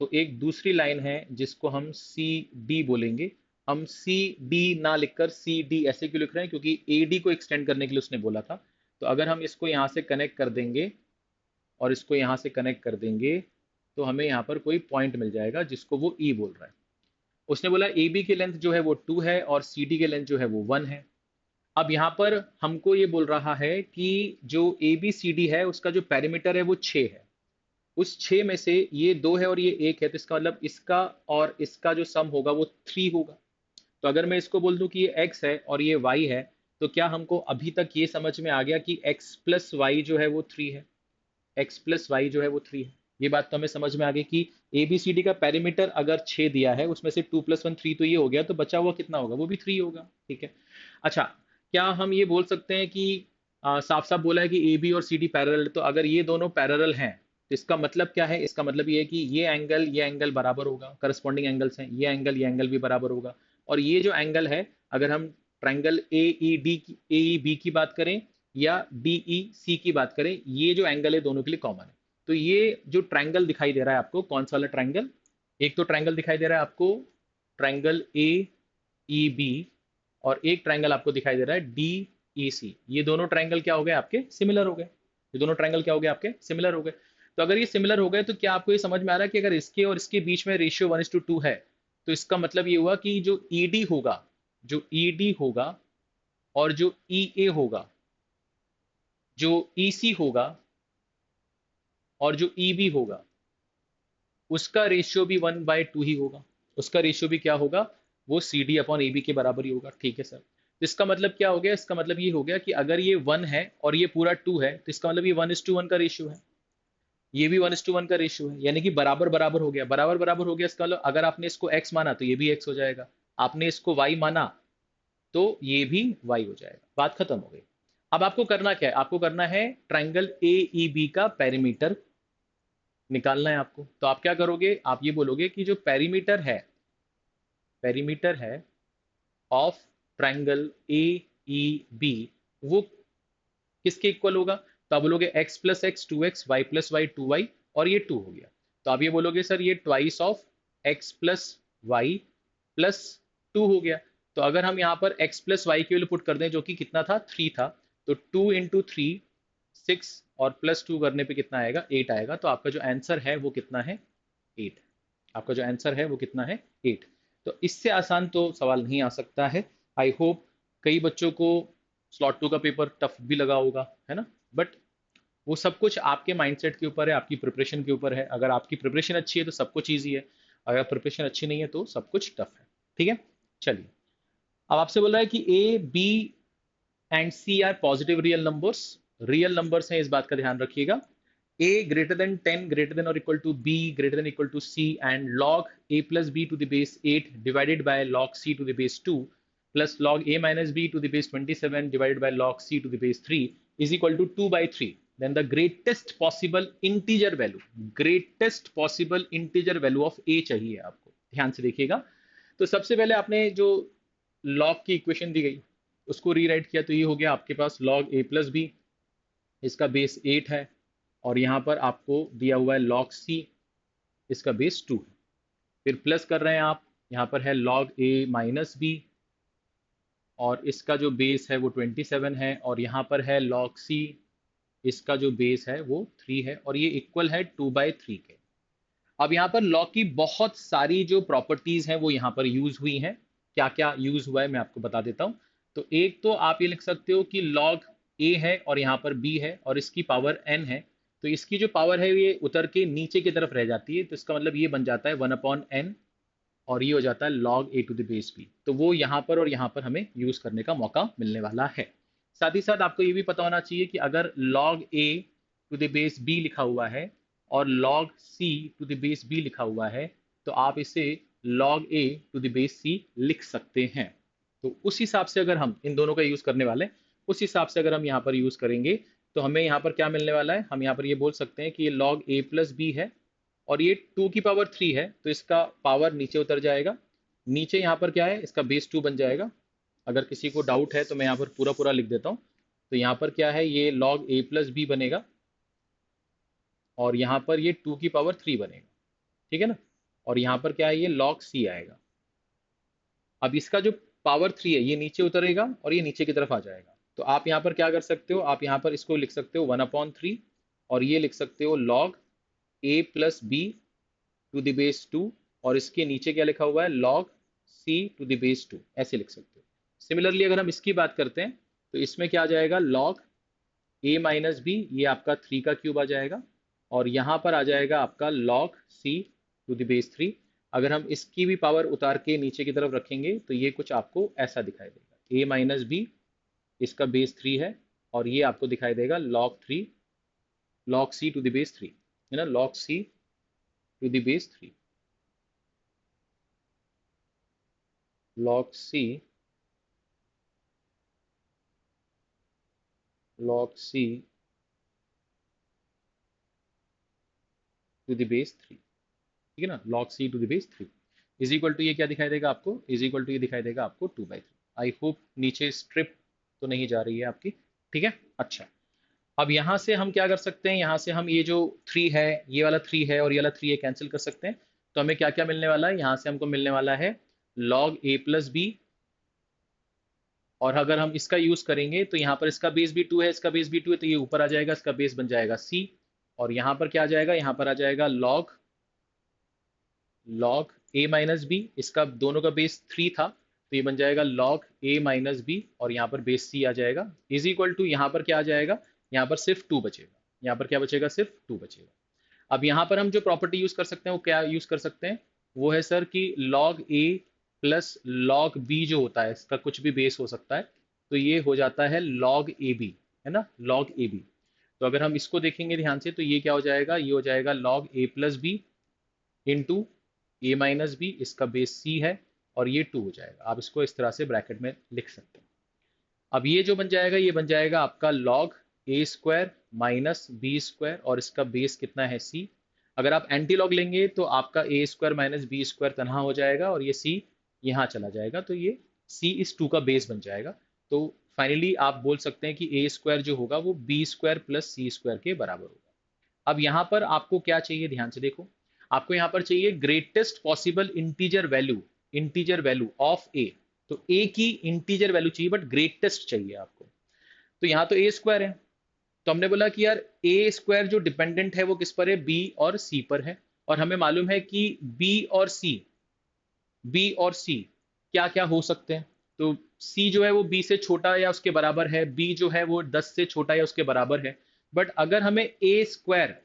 तो एक दूसरी लाइन है जिसको हम सी डी बोलेंगे, हम सी डी ना लिखकर सी डी ऐसे क्यों लिख रहे हैं, क्योंकि ए डी को एक्सटेंड करने के लिए उसने बोला था। तो अगर हम इसको यहाँ से कनेक्ट कर देंगे और इसको यहाँ से कनेक्ट कर देंगे तो हमें यहाँ पर कोई पॉइंट मिल जाएगा जिसको वो ई बोल रहा है। उसने बोला ए बी की लेंथ जो है वो 2 है और सी डी की लेंथ जो है वो 1 है। अब यहाँ पर हमको ये बोल रहा है कि जो ए बी सी डी है उसका जो पेरीमीटर है वो 6 है। उस 6 में से ये 2 है और ये 1 है, तो इसका मतलब इसका और इसका जो सम होगा वो 3 होगा। तो अगर मैं इसको बोल दूं कि ये x है और ये y है, तो क्या हमको अभी तक ये समझ में आ गया कि x प्लस वाई जो है वो 3 है। x प्लस वाई जो है वो 3 है। ये बात तो हमें समझ में आ गई कि ए बी सी डी का पेरीमीटर अगर 6 दिया है, उसमें से 2 + 1 3, तो ये हो गया, तो बचा हुआ कितना होगा, वो भी 3 होगा। ठीक है। अच्छा, क्या हम ये बोल सकते हैं कि साफ साफ बोला है कि ए बी और सी डी पैरेलल, तो अगर ये दोनों पैरेलल हैं तो इसका मतलब क्या है, इसका मतलब ये है कि ये एंगल बराबर होगा, करस्पॉन्डिंग एंगल्स हैं, ये एंगल भी बराबर होगा। और ये जो एंगल है, अगर हम ट्रायंगल ए ई बी की बात करें या डी ई सी की बात करें, ये जो एंगल है दोनों के लिए कॉमन है। तो ये जो ट्रायंगल दिखाई दे रहा है आपको, कौन सा वाला ट्रायंगल, एक तो ट्रायंगल दिखाई दे रहा है आपको ट्रायंगल ए ई बी, और एक ट्रायंगल आपको दिखाई दे रहा है डी ई सी। ये दोनों ट्रायंगल क्या हो गए आपके, सिमिलर हो गए। ये दोनों ट्रायंगल क्या हो गए आपके, सिमिलर हो गए। तो अगर ये सिमिलर हो गए तो क्या आपको ये समझ में आ रहा है कि अगर इसके और इसके बीच में रेशियो 1:2 है, तो इसका मतलब ये हुआ कि जो ई डी होगा, जो ई डी होगा और जो ई ए होगा, जो ई सी होगा और जो ई बी होगा, उसका रेशियो भी 1/2 ही होगा। उसका रेशियो भी क्या होगा, वो C D upon A B के बराबर ही होगा। ठीक है सर। तो इसका मतलब क्या हो गया, इसका मतलब ये हो गया कि अगर ये 1 है और ये पूरा 2 है, तो इसका मतलब ये 1:1 का रेशियो है, ये भी 1:1 का रेशियो है, यानी कि बराबर बराबर हो गया। बराबर बराबर हो गया इसका मतलब अगर आपने इसको x माना तो ये भी x हो जाएगा, आपने इसको y माना तो ये भी y हो जाएगा। बात खत्म हो गई। अब आपको करना क्या है, आपको करना है ट्रायंगल ए ई बी का पेरीमीटर निकालना है आपको। तो आप क्या करोगे, आप ये बोलोगे कि जो पेरीमीटर है of triangle A E B, वो किसके इक्वल होगा। तो आप बोलोगे x + x 2x, y + y 2y, और ये 2 हो गया। तो आप ये बोलोगे सर ये ट्वाइस ऑफ x + y + 2 हो गया। तो अगर हम यहाँ पर x + y की वैल्यू पुट कर दें, जो कि कितना था, 3 था, तो 2 × 3 6, और +2 करने पे कितना आएगा, 8 आएगा। तो आपका जो आंसर है वो कितना है, 8। आपका जो आंसर है वो कितना है, 8। तो इससे आसान तो सवाल नहीं आ सकता है। आई होप कई बच्चों को स्लॉट 2 का पेपर टफ भी लगा होगा, है ना। बट वो सब कुछ आपके माइंडसेट के ऊपर है, आपकी प्रिपरेशन के ऊपर है। अगर आपकी प्रिपरेशन अच्छी है तो सब कुछ ईजी है, अगर प्रिपरेशन अच्छी नहीं है तो सब कुछ टफ है। ठीक है। चलिए, अब आपसे बोल रहा है कि A B and C are positive real numbers हैं, इस बात का ध्यान रखिएगा। a greater than 10 greater than or equal to b greater than equal to c, and log a plus b to the base 8 divided by log c to the base 2 plus log a minus b to the base 27 divided by log c to the base 3 is equal to 2/3, then the greatest possible integer value of a चाहिए आपको। ध्यान से देखिएगा। तो सबसे पहले आपने जो log की इक्वेशन दी गई उसको रीराइट किया, तो ये हो गया आपके पास log a plus b, इसका बेस 8 है, और यहाँ पर आपको दिया हुआ है log c, इसका बेस 2 है। फिर प्लस कर रहे हैं आप, यहाँ पर है log a माइनस बी, और इसका जो बेस है वो 27 है, और यहाँ पर है log c, इसका जो बेस है वो 3 है, और ये इक्वल है 2/3 के। अब यहाँ पर log की बहुत सारी जो प्रॉपर्टीज हैं वो यहाँ पर यूज हुई हैं। क्या क्या यूज हुआ है मैं आपको बता देता हूँ। तो एक तो आप ये लिख सकते हो कि log a है और यहाँ पर b है और इसकी पावर n है, तो इसकी जो पावर है ये उतर के नीचे की तरफ रह जाती है, तो इसका मतलब ये बन जाता है 1/n, और ये हो जाता है log a to the base b। तो वो यहाँ पर और यहाँ पर हमें यूज करने का मौका मिलने वाला है। साथ ही साथ आपको ये भी पता होना चाहिए कि अगर log a to the base b लिखा हुआ है और log c to the base b लिखा हुआ है, तो आप इसे log a to the base c लिख सकते हैं। तो उस हिसाब से अगर हम इन दोनों का यूज करने वाले, उस हिसाब से अगर हम यहाँ पर यूज करेंगे तो हमें यहाँ पर क्या मिलने वाला है, हम यहाँ पर ये बोल सकते हैं कि ये log a plus b है, और ये 2 की पावर 3 है, तो इसका पावर नीचे उतर जाएगा। नीचे यहाँ पर क्या है, इसका बेस 2 बन जाएगा। अगर किसी को डाउट है तो मैं यहाँ पर पूरा पूरा लिख देता हूँ। तो यहाँ पर क्या है, ये log a plus b बनेगा, और यहाँ पर ये 2 की पावर 3 बनेगा। ठीक है ना। और यहाँ पर क्या है, ये log c आएगा। अब इसका जो पावर 3 है ये नीचे उतरेगा और ये नीचे की तरफ आ जाएगा। तो आप यहाँ पर क्या कर सकते हो, आप यहाँ पर इसको लिख सकते हो 1/3 और ये लिख सकते हो log a plus B to the base 2 और इसके नीचे क्या लिखा हुआ है log c to the base 2, ऐसे लिख सकते हो। सिमिलरली अगर हम इसकी बात करते हैं तो इसमें क्या आ जाएगा log a माइनस बी, ये आपका 3 का क्यूब आ जाएगा और यहाँ पर आ जाएगा आपका log c to the base 3। अगर हम इसकी भी पावर उतार के नीचे की तरफ रखेंगे तो ये कुछ आपको ऐसा दिखाई देगा, a माइनस बी, इसका बेस 3 है और ये आपको दिखाई देगा log 3 log c to the base 3, है ना, log c to the base 3, log c log c to the base 3, ठीक है ना, log c to the base 3 is equal to ये क्या दिखाई देगा आपको, इज इक्वल टू ये दिखाई देगा आपको 2/3। आई होप नीचे स्ट्रिप तो नहीं जा रही है आपकी, ठीक है। अच्छा, अब यहाँ से हम क्या कर सकते हैं, यहाँ से हम ये जो 3 है, ये वाला 3 है और ये वाला 3 है, कैंसिल कर सकते हैं। तो हमें क्या क्या मिलने वाला है, यहाँ से हमको मिलने वाला है log a प्लस बी, और अगर हम इसका यूज करेंगे तो यहाँ पर इसका बेस भी 2 है, इसका बेस भी 2 है, तो ये ऊपर आ जाएगा, इसका बेस बन जाएगा c और यहाँ पर क्या आ जाएगा, यहाँ पर आ जाएगा log a माइनस बी, इसका दोनों का बेस 3 था तो ये बन जाएगा log a माइनस बी और यहाँ पर बेस c आ जाएगा, इज इक्वल टू यहाँ पर क्या आ जाएगा, यहाँ पर सिर्फ 2 बचेगा, यहाँ पर क्या बचेगा, सिर्फ 2 बचेगा। अब यहाँ पर हम जो प्रॉपर्टी यूज कर सकते हैं वो क्या यूज कर सकते हैं, वो है सर कि log a plus log b जो होता है, इसका कुछ भी बेस हो सकता है, तो ये हो जाता है log ab, है ना, log ab। तो अगर हम इसको देखेंगे ध्यान से तो ये क्या हो जाएगा, ये हो जाएगा log a plus B into A minus B, इसका बेस c है और ये 2 हो जाएगा। आप इसको इस तरह से ब्रैकेट में लिख सकते हैं। अब ये जो बन जाएगा, ये बन जाएगा आपका log a square minus B square और इसका बेस कितना है c। अगर आप एंटी लॉग लेंगे तो आपका a square minus B square तनहा हो जाएगा और ये c यहाँ चला जाएगा, तो ये c इस 2 का बेस बन जाएगा। तो फाइनली आप बोल सकते हैं कि a स्क्वायर जो होगा वो b square plus c square के बराबर होगा। अब यहाँ पर आपको क्या चाहिए, ध्यान से देखो, आपको यहाँ पर चाहिए greatest possible integer value of a. तो ए की इंटीजर वैल्यू चाहिए बट ग्रेटेस्ट चाहिए आपको। तो यहाँ तो ए स्क्वायर है, तो हमने बोला कि यार ए स्क्वायर जो डिपेंडेंट है वो किस पर है, बी और सी पर है, और हमें मालूम है कि बी और सी क्या क्या हो सकते हैं। तो सी जो है वो बी से छोटा या उसके बराबर है, बी जो है वो 10 से छोटा या उसके बराबर है। बट अगर हमें ए स्क्वायर,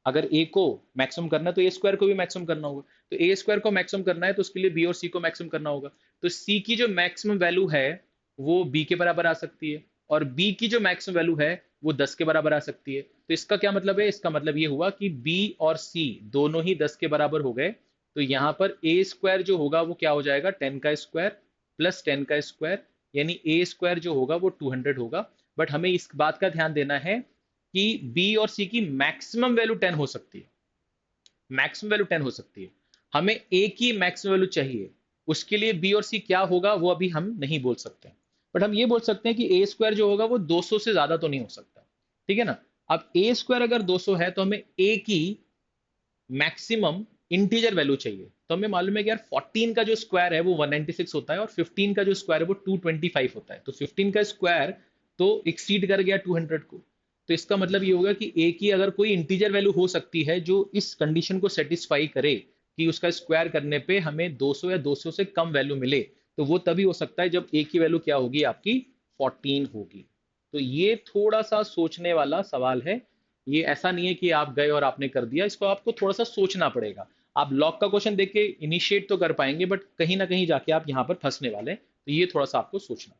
अगर ए को मैक्सिमम करना है तो ए स्क्वायर को भी मैक्सिमम करना होगा, तो ए स्क्वायर को मैक्सिमम करना है तो उसके लिए बी और सी को मैक्सिमम करना होगा। तो सी की जो मैक्सिमम वैल्यू है वो बी के बराबर आ सकती है और बी की जो मैक्सिमम वैल्यू है वो 10 के बराबर आ सकती है। तो इसका क्या मतलब है, इसका मतलब ये हुआ कि बी और सी दोनों ही 10 के बराबर हो गए। तो यहाँ पर ए स्क्वायर जो होगा वो क्या हो जाएगा, 10 का स्क्वायर प्लस 10 का स्क्वायर, यानी ए स्क्वायर जो होगा वो 200 होगा। बट हमें इस बात का ध्यान देना है कि बी और सी की मैक्सिमम वैल्यू 10 हो सकती है, मैक्सिमम वैल्यू 10 हो सकती है। हमें ए की मैक्सिमम वैल्यू चाहिए, उसके लिए बी और सी क्या होगा वो अभी हम नहीं बोल सकते, बट हम ये बोल सकते हैं कि ए स्क्वायर जो होगा वो 200 से ज्यादा तो नहीं हो सकता, ठीक है ना। अब ए स्क्वायर अगर 200 है तो हमें ए की मैक्सिमम इंटीजर वैल्यू चाहिए। तो हमें मालूम है कि यार 14 का जो स्क्वायर है वो 196 होता है और 15 का जो स्क्वायर है वो 225 होता है। तो 15 का स्क्वायर तो एक्सीड कर गया 200 को। तो इसका मतलब ये होगा कि ए की अगर कोई इंटीजर वैल्यू हो सकती है जो इस कंडीशन को सेटिस्फाई करे कि उसका स्क्वायर करने पे हमें 200 या 200 से कम वैल्यू मिले, तो वो तभी हो सकता है जब ए की वैल्यू क्या होगी, आपकी 14 होगी। तो ये थोड़ा सा सोचने वाला सवाल है, ये ऐसा नहीं है कि आप गए और आपने कर दिया, इसको आपको थोड़ा सा सोचना पड़ेगा। आप लॉग का क्वेश्चन देख के इनिशिएट तो कर पाएंगे बट कहीं ना कहीं जाके आप यहाँ पर फंसने वाले हैं, तो ये थोड़ा सा आपको सोचना,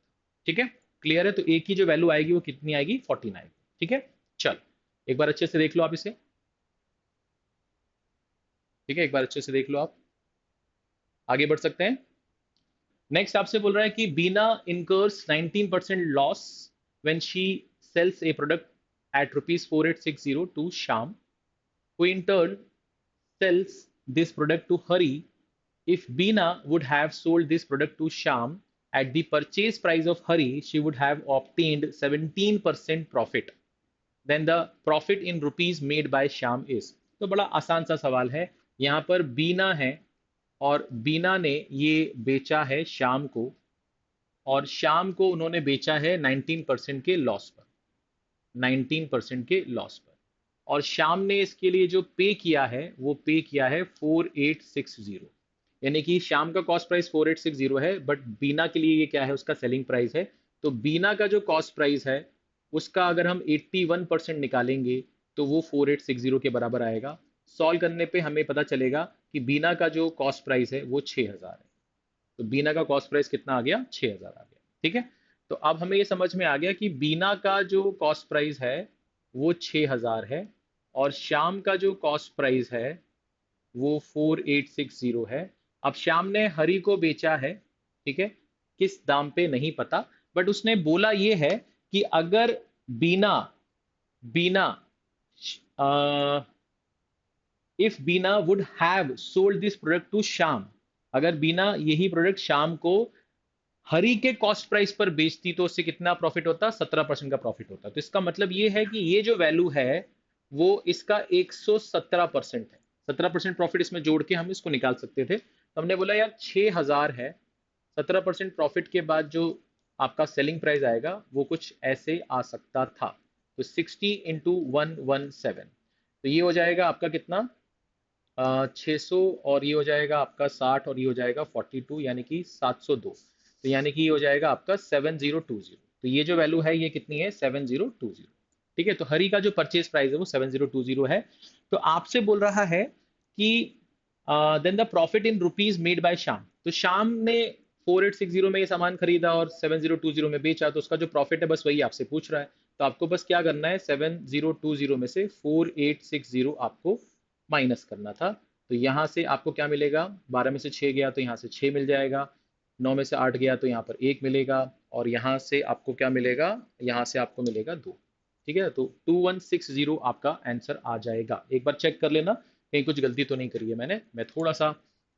ठीक है। क्लियर है, तो ए की जो वैल्यू आएगी वो कितनी आएगी, 14 आएगी, ठीक है। चल एक बार अच्छे से देख लो आप इसे, ठीक है, एक बार अच्छे से देख लो आप, आगे बढ़ सकते हैं। नेक्स्ट आपसे बोल रहा है कि Bina incurs 19% loss when she sells a product at ₹4860 to Shyam, who in turn sells this product to Hari. If Beena would have sold this product to Sham at the purchase price of Hari, she would have obtained 17% profit. Then the profit in rupees made by Sham is. तो बड़ा आसान सा सवाल है। यहाँ पर बीना है और बीना ने ये बेचा है शाम को, और शाम को उन्होंने बेचा है 19% के लॉस पर, 19% के लॉस पर। और शाम ने इसके लिए जो पे किया है वो पे किया है 4860, यानी कि शाम का कॉस्ट प्राइस 4860 है, बट बीना के लिए ये क्या है, उसका सेलिंग प्राइस है। तो बीना का जो कॉस्ट प्राइस है उसका अगर हम 81% निकालेंगे तो वो 4860 के बराबर आएगा। सॉल्व करने पे हमें पता चलेगा कि बीना का जो कॉस्ट प्राइस है वो 6000 है। तो बीना का कॉस्ट प्राइस कितना आ गया, 6000 आ गया। ठीक है, तो अब हमें ये समझ में आ गया कि बीना का जो कॉस्ट प्राइस है वो 6000 है, और शाम का जो कॉस्ट प्राइस है वो 4860 है। अब श्याम ने हरि को बेचा है, ठीक है, किस दाम पे नहीं पता, बट उसने बोला ये है कि अगर Bina Bina if Bina would have sold this product to Shyam, अगर बीना यही प्रोडक्ट शाम को हरी के कॉस्ट प्राइस पर बेचती तो उससे कितना प्रॉफिट होता, 17% का प्रॉफिट होता। तो इसका मतलब ये है कि ये जो वैल्यू है वो इसका 117% है। 17% प्रॉफिट इसमें जोड़ के हम इसको निकाल सकते थे। तो हमने बोला यार 6000 है, 17% प्रॉफिट के बाद जो आपका सेलिंग प्राइस आएगा वो कुछ ऐसे आ सकता था। तो 60 × 117, तो ये हो जाएगा आपका कितना, 600, और ये हो जाएगा आपका 60, और ये हो जाएगा 42, यानी कि 702। तो यानी कि ये हो जाएगा आपका 7020। तो ये जो वैल्यू है ये कितनी है, 7020। ठीक है, तो हरी का जो परचेज प्राइस है वो 7020 है। तो आपसे बोल रहा है कि then the profit in rupees made by Sham. तो शाम ने 4860 में ये सामान खरीदा और 7020 में बेचा, तो उसका जो प्रॉफिट है बस वही आपसे पूछ रहा है। तो आपको बस क्या करना है, 7020 में से 4860 आपको माइनस करना था। तो यहाँ से आपको क्या मिलेगा, 12 में से 6 गया तो यहाँ से 6 मिल जाएगा, 9 में से 8 गया तो यहाँ पर 1 मिलेगा, और यहाँ से आपको क्या मिलेगा, यहाँ से आपको मिलेगा 2। ठीक है, तो 2160 आपका आंसर आ जाएगा। एक बार चेक कर लेना कहीं कुछ गलती तो नहीं करी है मैंने, मैं थोड़ा सा,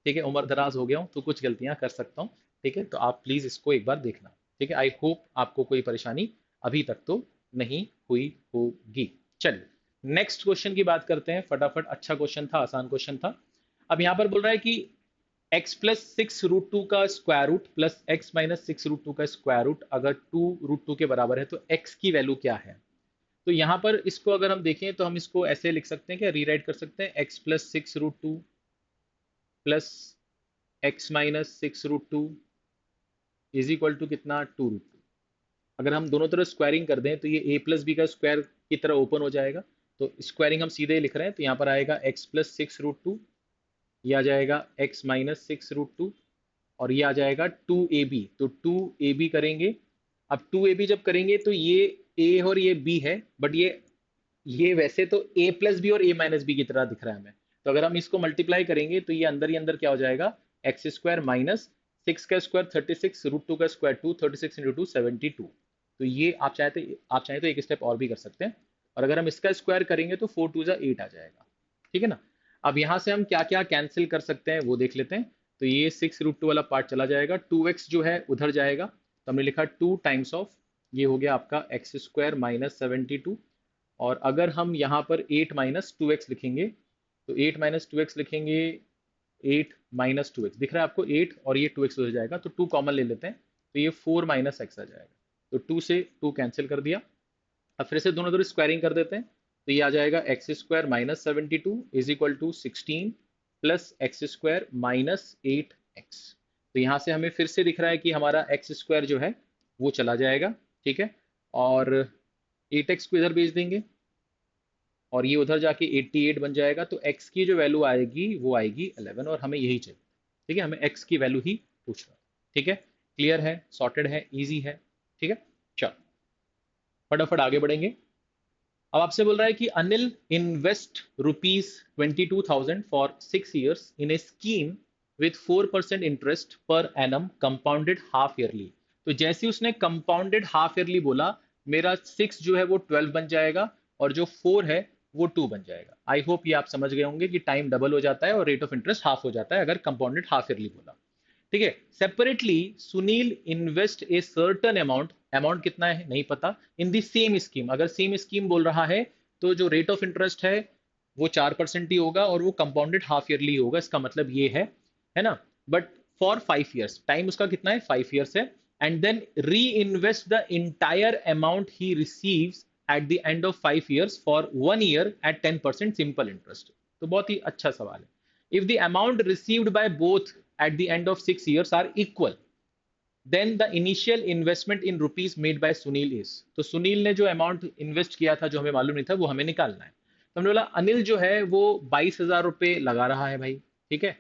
ठीक है, उम्र दराज हो गया हूँ तो कुछ गलतियां कर सकता हूँ। ठीक है, तो आप प्लीज इसको एक बार देखना। ठीक है, आई होप आपको कोई परेशानी अभी तक तो नहीं हुई होगी। चलिए नेक्स्ट क्वेश्चन की बात करते हैं फटाफट। अच्छा क्वेश्चन था, आसान क्वेश्चन था। अब यहाँ पर बोल रहा है कि x+6√2 का स्क्वायर रूट प्लस x-6√2 का स्क्वायर रूट अगर 2√2 के बराबर है तो x की वैल्यू क्या है। तो यहाँ पर इसको अगर हम देखें तो हम इसको ऐसे लिख सकते हैं, क्या रीराइट कर सकते हैं, x+6√2 plus x-6√2 is equal to कितना, 2√2। अगर हम दोनों तरफ स्क्वायरिंग कर दें तो ये a+b का स्क्वायर की तरह ओपन हो जाएगा। तो स्क्वायरिंग हम सीधे लिख रहे हैं, तो यहाँ पर आएगा x+6√2, ये आ जाएगा x-6√2, और ये आ जाएगा 2ab। तो 2ab करेंगे। अब 2ab जब करेंगे तो ये a और ये b है, बट ये वैसे तो a+b और a-b की तरह दिख रहा है हमें। तो अगर हम इसको मल्टीप्लाई करेंगे तो ये अंदर ही अंदर क्या हो जाएगा, x² माइनस 6 का स्क्वायर 36, √2 का स्क्वायर 2, 36 × 2 72। तो ये आप चाहें तो एक स्टेप और भी कर सकते हैं, और अगर हम इसका स्क्वायर करेंगे तो 4 2 8 आ जाएगा। ठीक है ना। अब यहाँ से हम क्या क्या कैंसिल कर सकते हैं वो देख लेते हैं। तो ये 6√2 वाला पार्ट चला जाएगा, 2x जो है उधर जाएगा, तो हमने लिखा 2 टाइम्स ऑफ, ये हो गया आपका x² माइनस 72। और अगर हम यहाँ पर 8 माइनस 2x लिखेंगे, तो 8 माइनस 2x लिखेंगे, 8 माइनस 2x दिख रहा है आपको, 8 और ये 2x हो जाएगा, तो 2 कॉमन ले लेते हैं, तो ये 4 माइनस x आ जाएगा। तो 2 से 2 कैंसिल कर दिया। अब फिर से दोनों तरफ स्क्वायरिंग कर देते हैं, तो ये आ जाएगा x² minus 72 is equal to 16 plus x² minus 8x। तो यहाँ से हमें फिर से दिख रहा है कि हमारा x² जो है वो चला जाएगा। ठीक है, और 8x को इधर भेज देंगे, और ये उधर जाके 88 बन जाएगा। तो x की जो वैल्यू आएगी वो आएगी 11, और हमें यही चाहिए। ठीक है, हमें x की वैल्यू ही पूछ रहा है। ठीक है, क्लियर है, सॉर्टेड है, इजी है। ठीक है, चलो फटाफट आगे बढ़ेंगे। अब आपसे बोल रहा है कि Anil invest ₹22,000 for 6 years in A scheme with 4% interest per annum compounded half yearly. तो जैसे उसने कंपाउंडेड हाफ ईयरली बोला, मेरा 6 जो है वो 12 बन जाएगा, और जो 4 है वो 2 बन जाएगा। आई होप ये आप समझ गए होंगे कि टाइम डबल हो जाता है और रेट ऑफ इंटरेस्ट हाफ हो जाता है अगर कंपाउंडेड हाफ ईयरली बोला। ठीक है, separately Sunil invest a certain amount, amount कितना है नहीं पता, इन दी सेम स्कीम। अगर सेम स्कीम बोल रहा है तो जो रेट ऑफ इंटरेस्ट है वो 4% ही होगा, और वो कंपाउंडेड हाफ ईयरली होगा। इसका मतलब ये है है ना, बट फॉर 5 years, टाइम उसका कितना है, 5 years है, and then reinvest the entire amount he receives at the end of 5 years for 1 year at 10% simple interest. तो बहुत ही अच्छा सवाल है। If the amount received by both at the end of 6 years are equal, then the initial investment in rupees made by Sunil is. तो सुनील ने जो amount invest किया था जो हमें मालूम नहीं था वो हमें निकालना है। तो हमने बोला अनिल जो है वो 22,000 रुपये लगा रहा है भाई, ठीक है,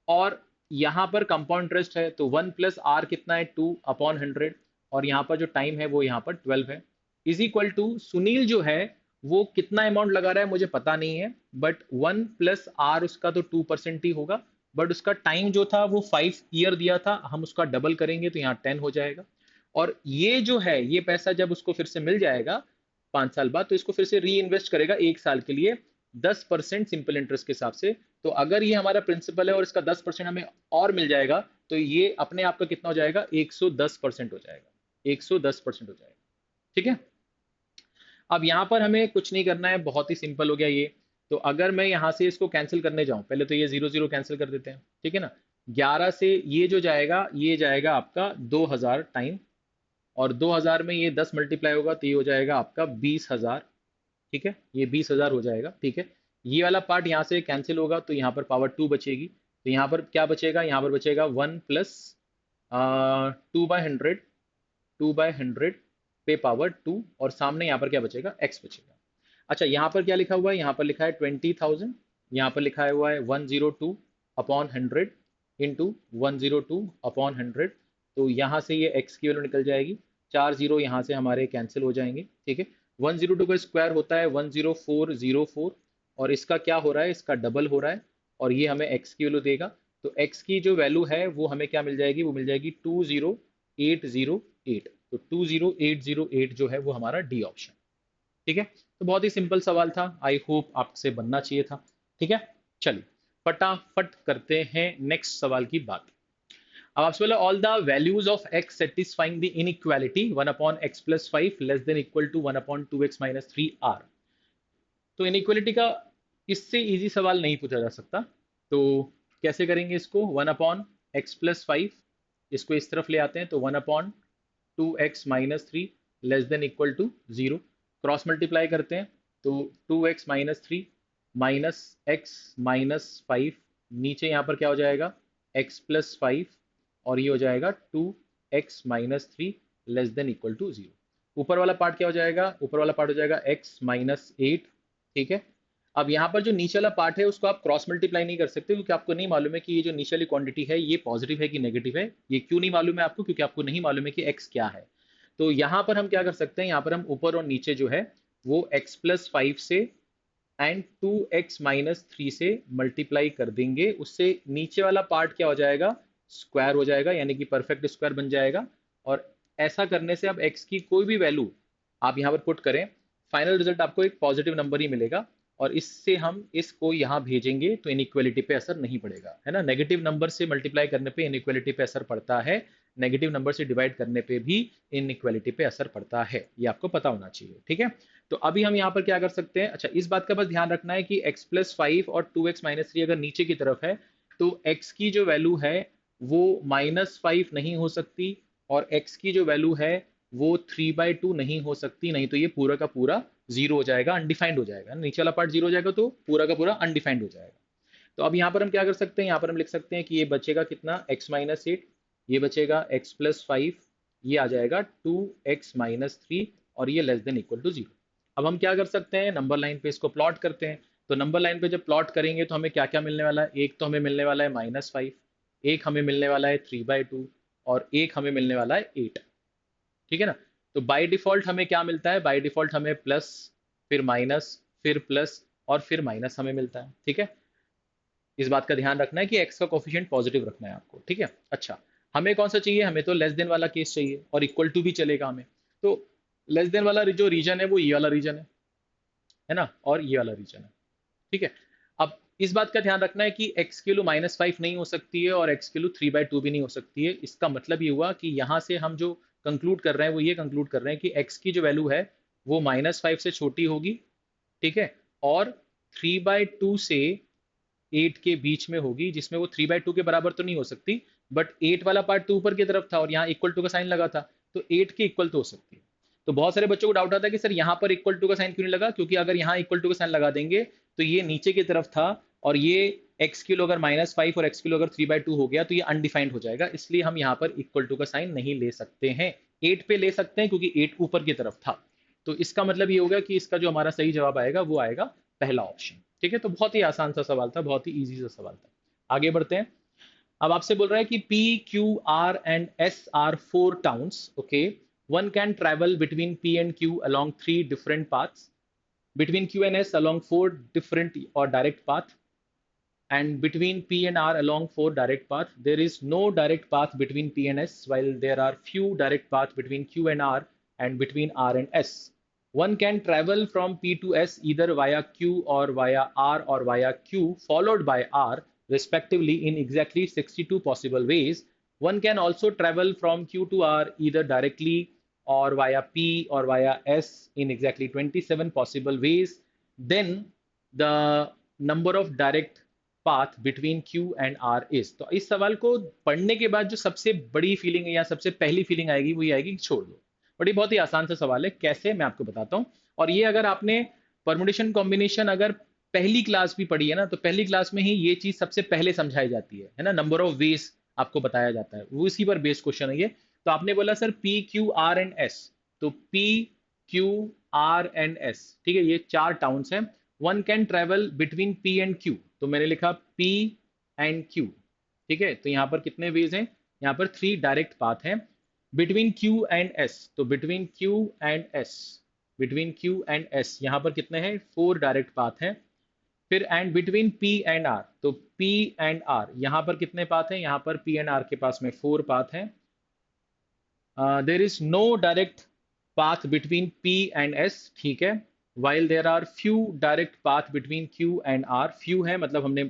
और यहाँ पर कंपाउंड इंटरेस्ट है तो 1 + r कितना है, 2/100, और यहाँ पर जो टाइम है वो यहाँ पर 12 है, इज इक्वल टू सुनील जो है वो कितना अमाउंट लगा रहा है मुझे पता नहीं है, बट 1 + r उसका तो 2% ही होगा, बट उसका टाइम जो था वो 5 year दिया था, हम उसका डबल करेंगे तो यहाँ 10 हो जाएगा। और ये जो है ये पैसा जब उसको फिर से मिल जाएगा 5 साल बाद, तो इसको फिर से री इन्वेस्ट करेगा 1 साल के लिए 10% सिंपल इंटरेस्ट के हिसाब से। तो अगर ये हमारा प्रिंसिपल है और इसका 10% हमें और मिल जाएगा तो ये अपने आप का कितना हो जाएगा, 110% हो जाएगा, 110% हो जाएगा, ठीक है। अब यहाँ पर हमें कुछ नहीं करना है, बहुत ही सिंपल हो गया ये। तो अगर मैं यहाँ से इसको कैंसिल करने जाऊं, पहले तो ये 0 0 कैंसिल कर देते हैं, ठीक है ना। 11 से ये जो जाएगा ये जाएगा आपका 2000 टाइम, और 2000 में ये 10 मल्टीप्लाई होगा तो ये हो जाएगा आपका 20,000, ठीक है, ये 20,000 हो जाएगा, ठीक है। ये वाला पार्ट यहाँ से कैंसिल होगा तो यहाँ पर पावर 2 बचेगी, तो यहाँ पर क्या बचेगा, यहाँ पर बचेगा 1 + 2/100, 2/100 पे पावर 2, और सामने यहाँ पर क्या बचेगा, x बचेगा। अच्छा, यहाँ पर क्या लिखा हुआ है, यहाँ पर लिखा है 20,000, यहाँ पर लिखा हुआ है 102/100 इंटू 102/100, तो यहाँ से ये x की वैल्यू निकल जाएगी, 4 0 यहाँ से हमारे कैंसिल हो जाएंगे, ठीक है। 102 का स्क्वायर होता है 10404, और इसका क्या हो रहा है, इसका डबल हो रहा है, और ये हमें x की वैल्यू देगा। तो x की जो वैल्यू है वो हमें क्या मिल जाएगी, वो मिल जाएगी 20808, तो 20808 जो है वो हमारा डी ऑप्शन, ठीक है। तो बहुत ही सिंपल सवाल था, आई होप आपसे बनना चाहिए था, ठीक है। चलिए फटाफट करते हैं नेक्स्ट सवाल की बात। अब आपसे बोला all the values of x satisfying the inequality 1/x + 5 less than equal to 1/2x - 3r। तो इनइक्वालिटी का इससे इजी सवाल नहीं पूछा जा सकता, तो कैसे करेंगे इसको, 1/x + 5, इसको इस तरफ ले आते हैं तो 1/2x - 3 less than equal to 0, cross multiply करते हैं तो 2x - 3 माइनस x - 5, नीचे यहाँ पर क्या हो जाएगा, x + 5, और ये हो जाएगा 2x - 3 less than equal to 0। ऊपर वाला पार्ट क्या हो जाएगा, ऊपर वाला पार्ट हो जाएगा x - 8, ठीक है। अब यहाँ पर जो नीचे वाला पार्ट है उसको आप क्रॉस मल्टीप्लाई नहीं कर सकते, क्योंकि आपको नहीं मालूम है कि ये जो नीचे वाली क्वांटिटी है ये पॉजिटिव है कि नेगेटिव है। ये क्यों नहीं मालूम है आपको, क्योंकि आपको नहीं मालूम है कि x क्या है। तो यहाँ पर हम क्या कर सकते हैं, यहाँ पर हम ऊपर और नीचे जो है वो x + 5 से एंड 2x - 3 से मल्टीप्लाई कर देंगे, उससे नीचे वाला पार्ट क्या हो जाएगा, स्क्वायर हो जाएगा, यानी कि परफेक्ट स्क्वायर बन जाएगा। और ऐसा करने से अब x की कोई भी वैल्यू आप यहाँ पर पुट करें, फाइनल रिजल्ट आपको एक पॉजिटिव नंबर ही मिलेगा, और इससे हम इसको यहाँ भेजेंगे तो इनइक्वालिटी पे असर नहीं पड़ेगा, है ना। नेगेटिव नंबर से मल्टीप्लाई करने पे इनइक्वालिटी पे असर पड़ता है, नेगेटिव नंबर से डिवाइड करने पे भी इनइक्वालिटी पे असर पड़ता है, ये आपको पता होना चाहिए, ठीक है। तो अभी हम यहाँ पर क्या कर सकते हैं, अच्छा इस बात का बस ध्यान रखना है कि x + 5 और 2x - 3 अगर नीचे की तरफ है तो x की जो वैल्यू है वो -5 नहीं हो सकती, और x की जो वैल्यू है वो 3/2 नहीं हो सकती, नहीं तो ये पूरा का पूरा 0 हो जाएगा, अनडिफाइंड हो जाएगा, नीचे वाला पार्ट 0 हो जाएगा तो पूरा का पूरा अनडिफाइंड हो जाएगा। तो अब यहाँ पर हम क्या कर सकते हैं, यहाँ पर हम लिख सकते हैं कि ये बचेगा कितना, x - 8, ये बचेगा x + 5, ये आ जाएगा 2x - 3, और ये लेस देन इक्वल टू 0। अब हम क्या कर सकते हैं, नंबर लाइन पे इसको प्लॉट करते हैं। तो नंबर लाइन पे जब प्लॉट करेंगे तो हमें क्या क्या मिलने वाला है, एक तो हमें मिलने वाला है -5, एक हमें मिलने वाला है 3/2, और एक हमें मिलने वाला है 8, ठीक है ना। तो बाय डिफॉल्ट हमें क्या मिलता है, बाय डिफॉल्ट हमें प्लस, फिर माइनस, फिर प्लस, और फिर माइनस हमें मिलता है, ठीक है। इस बात का ध्यान रखना है कि x का कोफिशिएंट पॉजिटिव रखना है आपको, ठीक है। अच्छा, हमें कौन सा चाहिए, हमें तो लेस देन वाला केस चाहिए, और इक्वल टू भी चलेगा हमें। तो लेस देन वाला जो रीजन है वो ये वाला रीजन है ना, और ये वाला रीजन है, ठीक है। अब इस बात का ध्यान रखना है कि x की वैल्यू -5 नहीं हो सकती है, और x की वैल्यू 3/2 भी नहीं हो सकती है। इसका मतलब ये हुआ कि यहाँ से हम जो कंक्लूड कर रहे हैं वो ये कंक्लूड कर रहे हैं कि x की जो वैल्यू है वो -5 से छोटी होगी, ठीक है, और 3/2 से 8 के बीच में होगी, जिसमें वो 3/2 के बराबर तो नहीं हो सकती, बट 8 वाला पार्ट तो ऊपर की तरफ था और यहाँ इक्वल टू का साइन लगा था, तो 8 के इक्वल तो हो सकती है। तो बहुत सारे बच्चों को डाउट आता है कि सर यहाँ पर इक्वल टू का साइन क्यों नहीं लगा, क्योंकि अगर यहाँ इक्वल टू का साइन लगा देंगे तो ये नीचे की तरफ था, और ये एक्स किलो अगर -5 और एक्स किलो अगर 3/2 हो गया तो ये अनडिफाइंड हो जाएगा, इसलिए हम यहाँ पर इक्वल टू का साइन नहीं ले सकते हैं। 8 पे ले सकते हैं क्योंकि 8 ऊपर की तरफ था। तो इसका मतलब ये होगा कि इसका जो हमारा सही जवाब आएगा वो आएगा पहला ऑप्शन। ठीक है, तो बहुत ही आसान सा सवाल था, बहुत ही इजी सा सवाल था। आगे बढ़ते हैं। अब आपसे बोल रहा है कि P, Q, R and S are 4 towns. Okay, one can travel between P and Q along 3 different paths. Between Q and S along 4 different or direct path, and between P and R along 4 direct path. There is no direct path between P and S, while there are few direct paths between Q and R and between R and S. One can travel from P to S either via Q or via R or via Q followed by R respectively in exactly 62 possible ways. One can also travel from Q to R either directly or via P or via S in exactly 27 possible ways. Then the number of direct path between Q and R is. तो इस सवाल को पढ़ने के बाद जो सबसे बड़ी फीलिंग है या सबसे पहली फीलिंग आएगी वो ये आएगी कि छोड़ दो। बट ये बहुत ही आसान सा सवाल है, कैसे मैं आपको बताता हूँ। और ये अगर आपने परमुटेशन कॉम्बिनेशन अगर पहली क्लास भी पढ़ी है ना, तो पहली क्लास में ही ये चीज सबसे पहले समझाई जाती है ना, नंबर ऑफ वेज आपको बताया जाता है, वो इसी पर बेस्ड क्वेश्चन है ये। तो आपने बोला sir P Q R and S, तो P Q R and S, ठीक है, ये 4 टाउन्स हैं। One can travel between P and Q, तो मैंने लिखा P एंड Q। ठीक है, तो यहाँ पर कितने वेज हैं, यहाँ पर 3 डायरेक्ट पाथ हैं। बिटवीन Q एंड S, तो between Q and S, between Q and S यहाँ पर कितने हैं, 4 डायरेक्ट पाथ हैं। फिर and between P and R, तो P एंड R यहाँ पर कितने पाथ हैं, यहाँ पर P एंड R के पास में 4 पाथ हैं। There is no direct path between P and S, ठीक है। while there are few direct path between Q and R, few है मतलब हमने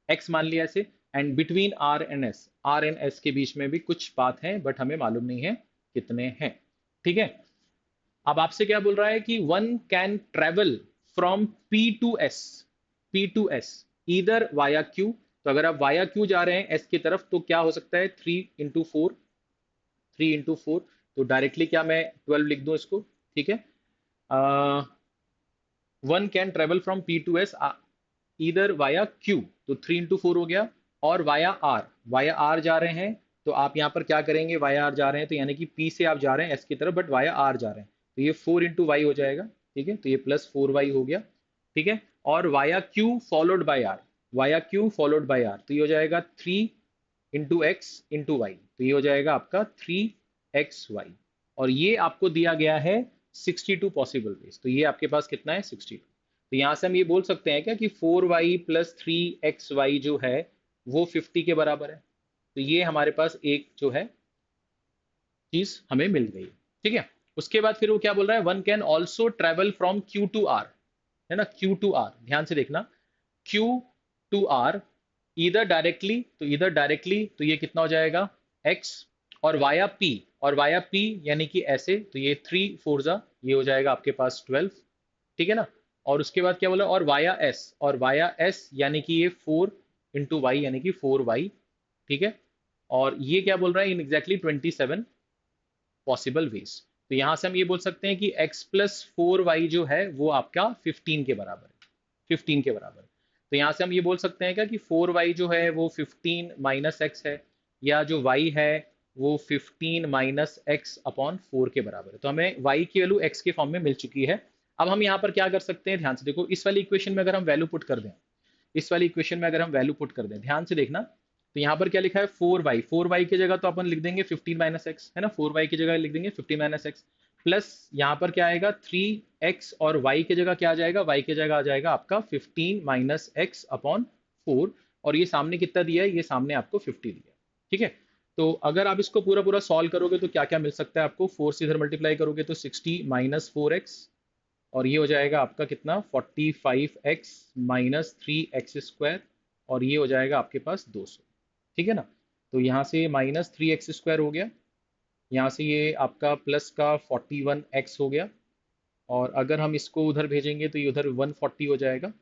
X मान लिया ऐसे, and between R and S, R and S के बीच में भी कुछ पाथ हैं बट हमें मालूम नहीं है कितने हैं। ठीक है, अब आपसे क्या बोल रहा है कि one can travel from P to S, P to S either via Q, तो अगर आप वाया Q जा रहे हैं S की तरफ तो क्या हो सकता है 3 into 4, तो डायरेक्टली क्या मैं 12 लिख दूं इसको, ठीक है। One can travel from P to S इधर वाया Q, तो 3 into 4 हो गया, और वाया R जा रहे हैं, तो आप यहाँ पर क्या करेंगे, वाया R जा रहे हैं तो यानी कि P से आप जा रहे हैं S की तरफ बट वाया R जा रहे हैं, तो ये 4 into Y हो जाएगा, ठीक है, तो ये प्लस 4Y हो गया, ठीक है। और via Q followed by R, via Q followed by R, तो ये हो जाएगा 3 into X into Y, तो ये हो जाएगा आपका 3XY, और ये आपको दिया गया है 62 पॉसिबल वेज, तो ये आपके पास कितना है 62। तो यहां से हम ये बोल सकते हैं क्या कि 4y प्लस 3xy जो है वो 50 के बराबर है, तो ये हमारे पास एक जो है चीज हमें मिल गई, ठीक है। उसके बाद फिर वो क्या बोल रहा है, one can also travel from Q to R, है ना, Q to R, ध्यान से देखना, Q to R इधर डायरेक्टली, तो इधर डायरेक्टली तो ये कितना हो जाएगा x, और वाया P, और वाया P यानी कि ऐसे, तो ये 3 4 ये हो जाएगा आपके पास 12, ठीक है ना। और उसके बाद क्या बोला, और वाया S, और वाया S यानी कि ये 4 into Y यानी कि 4y, ठीक है। और ये क्या बोल रहा है, इन एग्जैक्टली 27 पॉसिबल वेज, तो यहां से हम ये बोल सकते हैं कि x प्लस 4y जो है वो आपका 15 के बराबर है, 15 के बराबर। तो यहां से हम ये बोल सकते हैं क्या कि 4y जो है वो 15 माइनस x है, या जो y है वो 15 माइनस x अपॉन 4 के बराबर है। तो हमें y की वैल्यू x के फॉर्म में मिल चुकी है। अब हम यहाँ पर क्या कर सकते हैं, ध्यान से देखो, इस वाली इक्वेशन में अगर हम वैल्यू पुट कर दें, इस वाली इक्वेशन में अगर हम वैल्यू पुट कर दें, ध्यान से देखना, तो यहाँ पर क्या लिखा है 4y की जगह तो अपन लिख देंगे 15 माइनस एक्स, है ना, 4y की जगह लिख देंगे 15 माइनस एक्स, प्लस यहाँ पर क्या आएगा 3x, और y की जगह क्या आ जाएगा, y की जगह आ जाएगा आपका 15 माइनस एक्स अपॉन 4, और ये सामने कितना दिया है, ये सामने आपको 50 दिया है, ठीक है। तो अगर आप इसको पूरा पूरा सॉल्व करोगे तो क्या क्या मिल सकता है आपको, 4 से इधर मल्टीप्लाई करोगे तो 60 माइनस 4x, और ये हो जाएगा आपका कितना 45x माइनस 3x², और ये हो जाएगा आपके पास 200, ठीक है ना। तो यहाँ से माइनस 3x² हो गया, यहाँ से ये आपका प्लस का 41x हो गया, और अगर हम इसको उधर भेजेंगे तो ये उधर 140 हो जाएगा,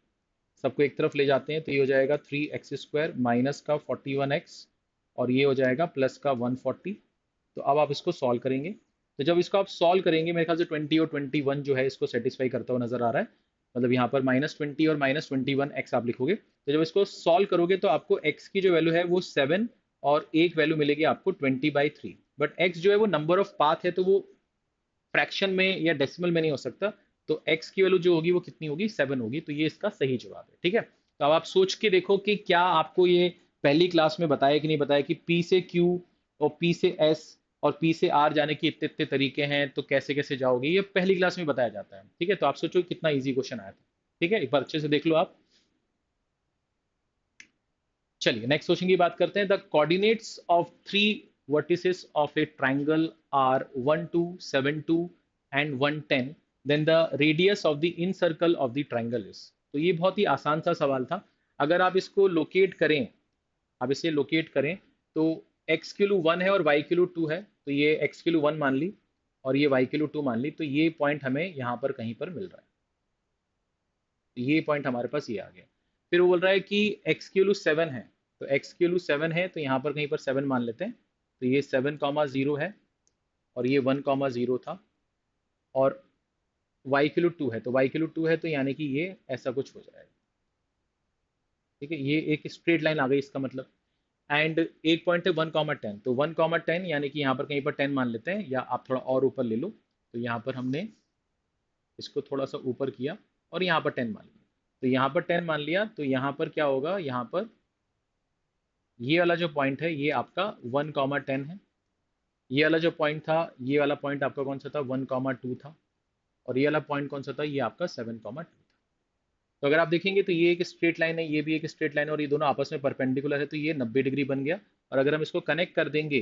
सबको एक तरफ ले जाते हैं तो ये हो जाएगा 3x² माइनस का 41x और ये हो जाएगा प्लस का 140। तो अब आप इसको सॉल्व करेंगे, तो जब इसको आप सॉल्व करेंगे मेरे ख्याल से 20 और 21 जो है इसको सेटिस्फाई करता हुआ नजर आ रहा है। मतलब यहाँ पर -20 और -21x आप लिखोगे, तो जब इसको सॉल्व करोगे तो आपको x की जो वैल्यू है वो 7 और एक वैल्यू मिलेगी आपको 20/3। बट x जो है वो नंबर ऑफ पाथ है, तो वो फ्रैक्शन में या डेसिमल में नहीं हो सकता। तो x की वैल्यू जो होगी वो कितनी होगी, 7 होगी। तो ये इसका सही जवाब है। ठीक है, तो अब आप सोच के देखो कि क्या आपको ये पहली क्लास में बताया कि नहीं बताया कि P से Q और P से S और P से R जाने के इतने इतने तरीके हैं, तो कैसे कैसे जाओगे, ये पहली क्लास में बताया जाता है। ठीक है, तो आप सोचो कितना इजी क्वेश्चन आया था। ठीक है, एक बार अच्छे से देख लो आप। चलिए नेक्स्ट क्वेश्चन की बात करते हैं। The coordinates of three vertices of a triangle are 1272 and 110, then the radius of the incircle of the triangle is. तो ये बहुत ही आसान सा सवाल था। अगर आप इसको लोकेट करें, आप इसे लोकेट करें तो x की वैल्यू 1 है और y की वैल्यू 2 है, तो ये x की वैल्यू 1 मान ली और ये y की वैल्यू 2 मान ली, तो ये पॉइंट हमें यहाँ पर कहीं पर मिल रहा है। तो ये पॉइंट हमारे पास ये आ गया। फिर वो बोल रहा है कि x की वैल्यू 7 है, तो x की वैल्यू 7 है तो यहाँ पर कहीं पर 7 मान लेते हैं। तो ये 7,0 है और ये 1,0 था, और y की वैल्यू 2 है, तो y की वैल्यू 2 है, तो यानी कि ये ऐसा कुछ हो जाएगा। ठीक है, ये एक स्ट्रेट लाइन आ गई इसका मतलब। एंड एक पॉइंट है 1,10, तो 1,10 यानी कि यहाँ पर कहीं पर 10 मान लेते हैं, या आप थोड़ा और ऊपर ले लो। तो यहाँ पर हमने इसको थोड़ा सा ऊपर किया और यहाँ पर 10 मान लिया। तो यहाँ पर 10 मान लिया, तो यहाँ पर क्या होगा, यहाँ पर ये वाला जो पॉइंट है ये आपका 1,10 है। ये वाला जो पॉइंट था, ये वाला पॉइंट आपका कौन सा था, 1,2 था। और ये वाला पॉइंट कौन सा था, ये आपका 7,2 था। तो अगर आप देखेंगे तो ये एक स्ट्रेट लाइन है, ये भी एक स्ट्रेट लाइन है, और ये दोनों आपस में परपेंडिकुलर है, तो ये 90 डिग्री बन गया। और अगर हम इसको कनेक्ट कर देंगे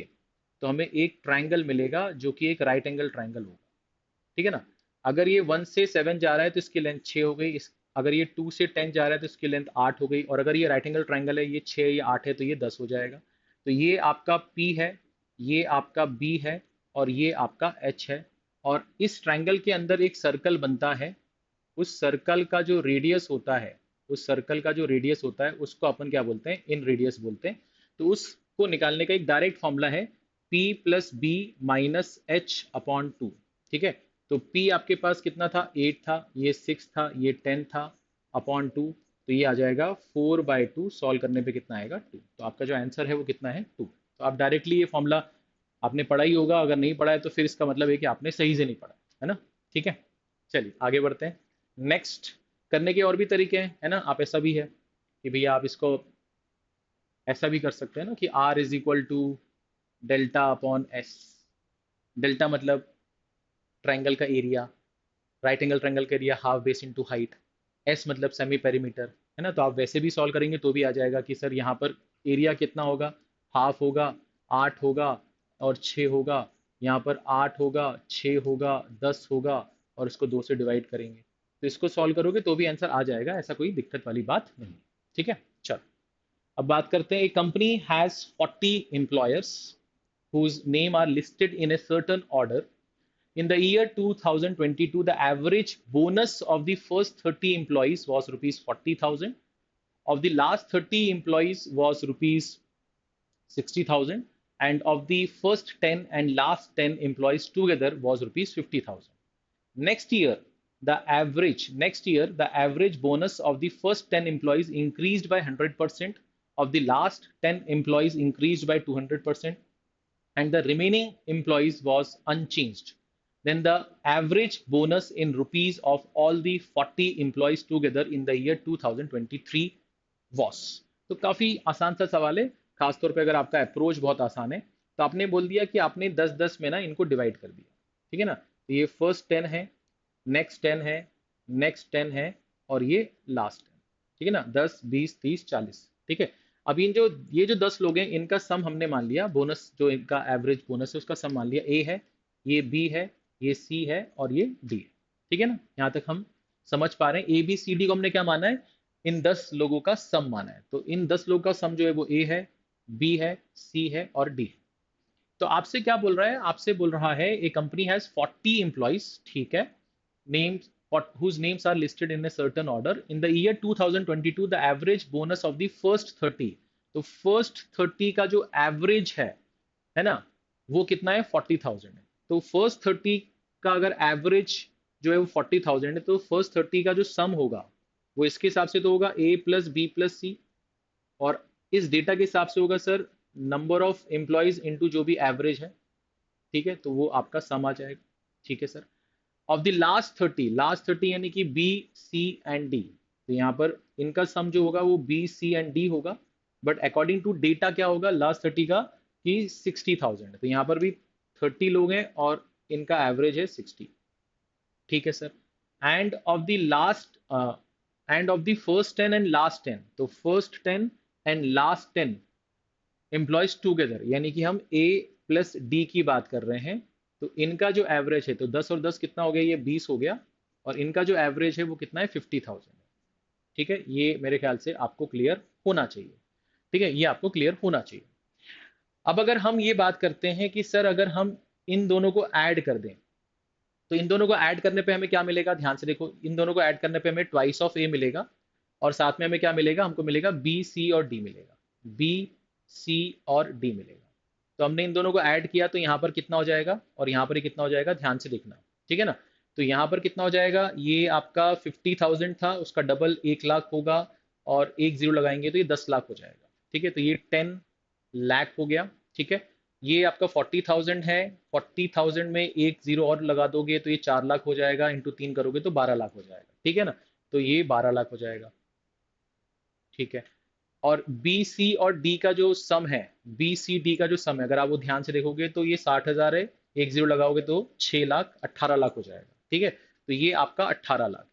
तो हमें एक ट्राइंगल मिलेगा जो कि एक राइट एंगल ट्राइंगल होगा। ठीक है ना। अगर ये 1 से 7 जा रहा है तो इसकी लेंथ 6 हो गई, इस अगर ये 2 से 10 जा रहा है तो इसकी लेंथ 8 हो गई, और अगर ये राइट एंगल ट्राइंगल है, ये 6 या 8 है, तो ये 10 हो जाएगा। तो ये आपका P है, ये आपका B है, और ये आपका H है। और इस ट्राइंगल के अंदर एक सर्कल बनता है। उस सर्कल का जो रेडियस होता है, उस सर्कल का जो रेडियस होता है उसको अपन क्या बोलते हैं, इन रेडियस बोलते हैं। तो उसको निकालने का एक डायरेक्ट फॉर्मूला है P plus B minus H upon 2। ठीक है, तो P आपके पास कितना था, 8 था, ये 6 था, ये 10 था, अपॉन 2। तो ये आ जाएगा 4/2, सॉल्व करने पे कितना आएगा, 2। तो आपका जो आंसर है वो कितना है, 2। तो आप डायरेक्टली ये फॉर्मूला आपने पढ़ा ही होगा, अगर नहीं पढ़ा है तो फिर इसका मतलब है कि आपने सही से नहीं पढ़ा है ना। ठीक है, चलिए आगे बढ़ते हैं। नेक्स्ट करने के और भी तरीके हैं, है ना। आप ऐसा भी है कि भैया आप इसको ऐसा भी कर सकते हैं ना कि R is equal to delta upon S. Delta मतलब ट्राइंगल का एरिया, राइट एंगल ट्राइंगल का area half base into height. S मतलब सेमी पेरीमीटर, है ना। तो आप वैसे भी सॉल्व करेंगे तो भी आ जाएगा कि सर यहाँ पर एरिया कितना होगा, हाफ होगा, 8 होगा और 6 होगा। यहाँ पर 8 होगा, 6 होगा, 10 होगा, और इसको 2 से डिवाइड करेंगे, तो इसको सॉल्व करोगे तो भी आंसर आ जाएगा, ऐसा कोई दिक्कत वाली बात नहीं। ठीक है, चलो अब बात करते हैं। एक company has 40 employers whose name are listed in a certain order. In the year 2022, the average bonus of the first 30 employees was rupees 40,000. Of the last 30 employees was rupees 60,000. And of the first 10 and last 10 employees together was rupees 50,000. Next year, the average bonus of the first 10 employees increased by 100%, of the last 10 employees increased by 200%, and the remaining employees was unchanged. Then the average bonus in rupees of all the 40 employees together in the year 2023 was। तो काफी आसान सा सवाल है, खासतौर पे अगर आपका अप्रोच बहुत आसान है। तो आपने बोल दिया कि आपने 10-10 में ना इनको डिवाइड कर दिया। ठीक है ना, तो ये फर्स्ट 10 है, नेक्स्ट 10 है, नेक्स्ट 10 है, और ये लास्ट 10। ठीक है ना, 10 20 30 40। ठीक है, अब इन जो ये जो 10 लोग हैं इनका सम हमने मान लिया, बोनस जो इनका एवरेज बोनस है उसका सम मान लिया। ए है, ये बी है, ये सी है, और ये डी है। ठीक है ना, यहाँ तक हम समझ पा रहे हैं। ए बी सी डी को हमने क्या माना है, इन 10 लोगों का सम माना है। तो इन 10 लोगों का सम जो है वो ए है, बी है, सी है और डी है। तो आपसे क्या बोल रहा है, आपसे बोल रहा है ए कंपनी हैज 40 एम्प्लॉइज। ठीक है, names whose names are listed in a certain order. In the year 2022, the average bonus of the first 30, तो first 30 का जो एवरेज है ना, वो कितना है 40,000 है। तो फर्स्ट 30 का अगर एवरेज जो है वो 40,000 है, तो फर्स्ट 30 का जो सम होगा वो इसके हिसाब से तो होगा ए प्लस बी प्लस सी, और इस डेटा के हिसाब से होगा sir number of employees into जो भी एवरेज है। ठीक है, तो वो आपका सम आ जाएगा। ठीक है सर। ऑफ द लास्ट 30 यानी कि बी सी एंड डी, तो यहाँ पर इनका सम जो होगा वो बी सी एंड डी होगा, बट अकॉर्डिंग टू डेटा क्या होगा लास्ट 30 का कि 60,000 है, तो यहाँ पर भी 30 लोग हैं और इनका एवरेज है 60। ठीक है sir. End of the last end of the first 10 and last 10, तो first 10 and last 10 employees together, यानी कि हम ए प्लस डी की बात कर रहे हैं, तो इनका जो एवरेज है, तो 10 और 10 कितना हो गया, ये 20 हो गया, और इनका जो एवरेज है वो कितना है 50,000 है। ठीक है, ये मेरे ख्याल से आपको क्लियर होना चाहिए। ठीक है, ये आपको क्लियर होना चाहिए। अब अगर हम ये बात करते हैं कि सर अगर हम इन दोनों को ऐड कर दें, तो इन दोनों को ऐड करने पे हमें क्या मिलेगा, ध्यान से देखो, इन दोनों को ऐड करने पे हमें ट्वाइस ऑफ ए मिलेगा, और साथ में हमें क्या मिलेगा, हमको मिलेगा बी सी और डी मिलेगा, बी सी और डी मिलेगा। तो हमने इन दोनों को ऐड किया, तो यहाँ पर कितना हो जाएगा और यहाँ पर कितना हो जाएगा, ध्यान से देखना। ठीक है ना, तो यहाँ पर कितना हो जाएगा, ये आपका 50,000 था, उसका डबल 1 लाख होगा, और एक जीरो लगाएंगे तो ये 10 लाख हो जाएगा। ठीक है, तो ये 10 लाख हो गया। ठीक है, ये आपका 40,000 है, 40,000 में एक जीरो और लगा दोगे तो ये 4 लाख हो जाएगा, इंटू 3 करोगे तो 12 लाख हो जाएगा। ठीक है ना, तो ये 12 लाख हो जाएगा। ठीक है, और बी सी और डी का जो सम है, बी सी डी का जो सम है, अगर आप वो ध्यान से देखोगे तो ये 60,000 है, एक जीरो लगाओगे तो 6 लाख, 18 लाख हो जाएगा। ठीक है, तो ये आपका 18 लाख।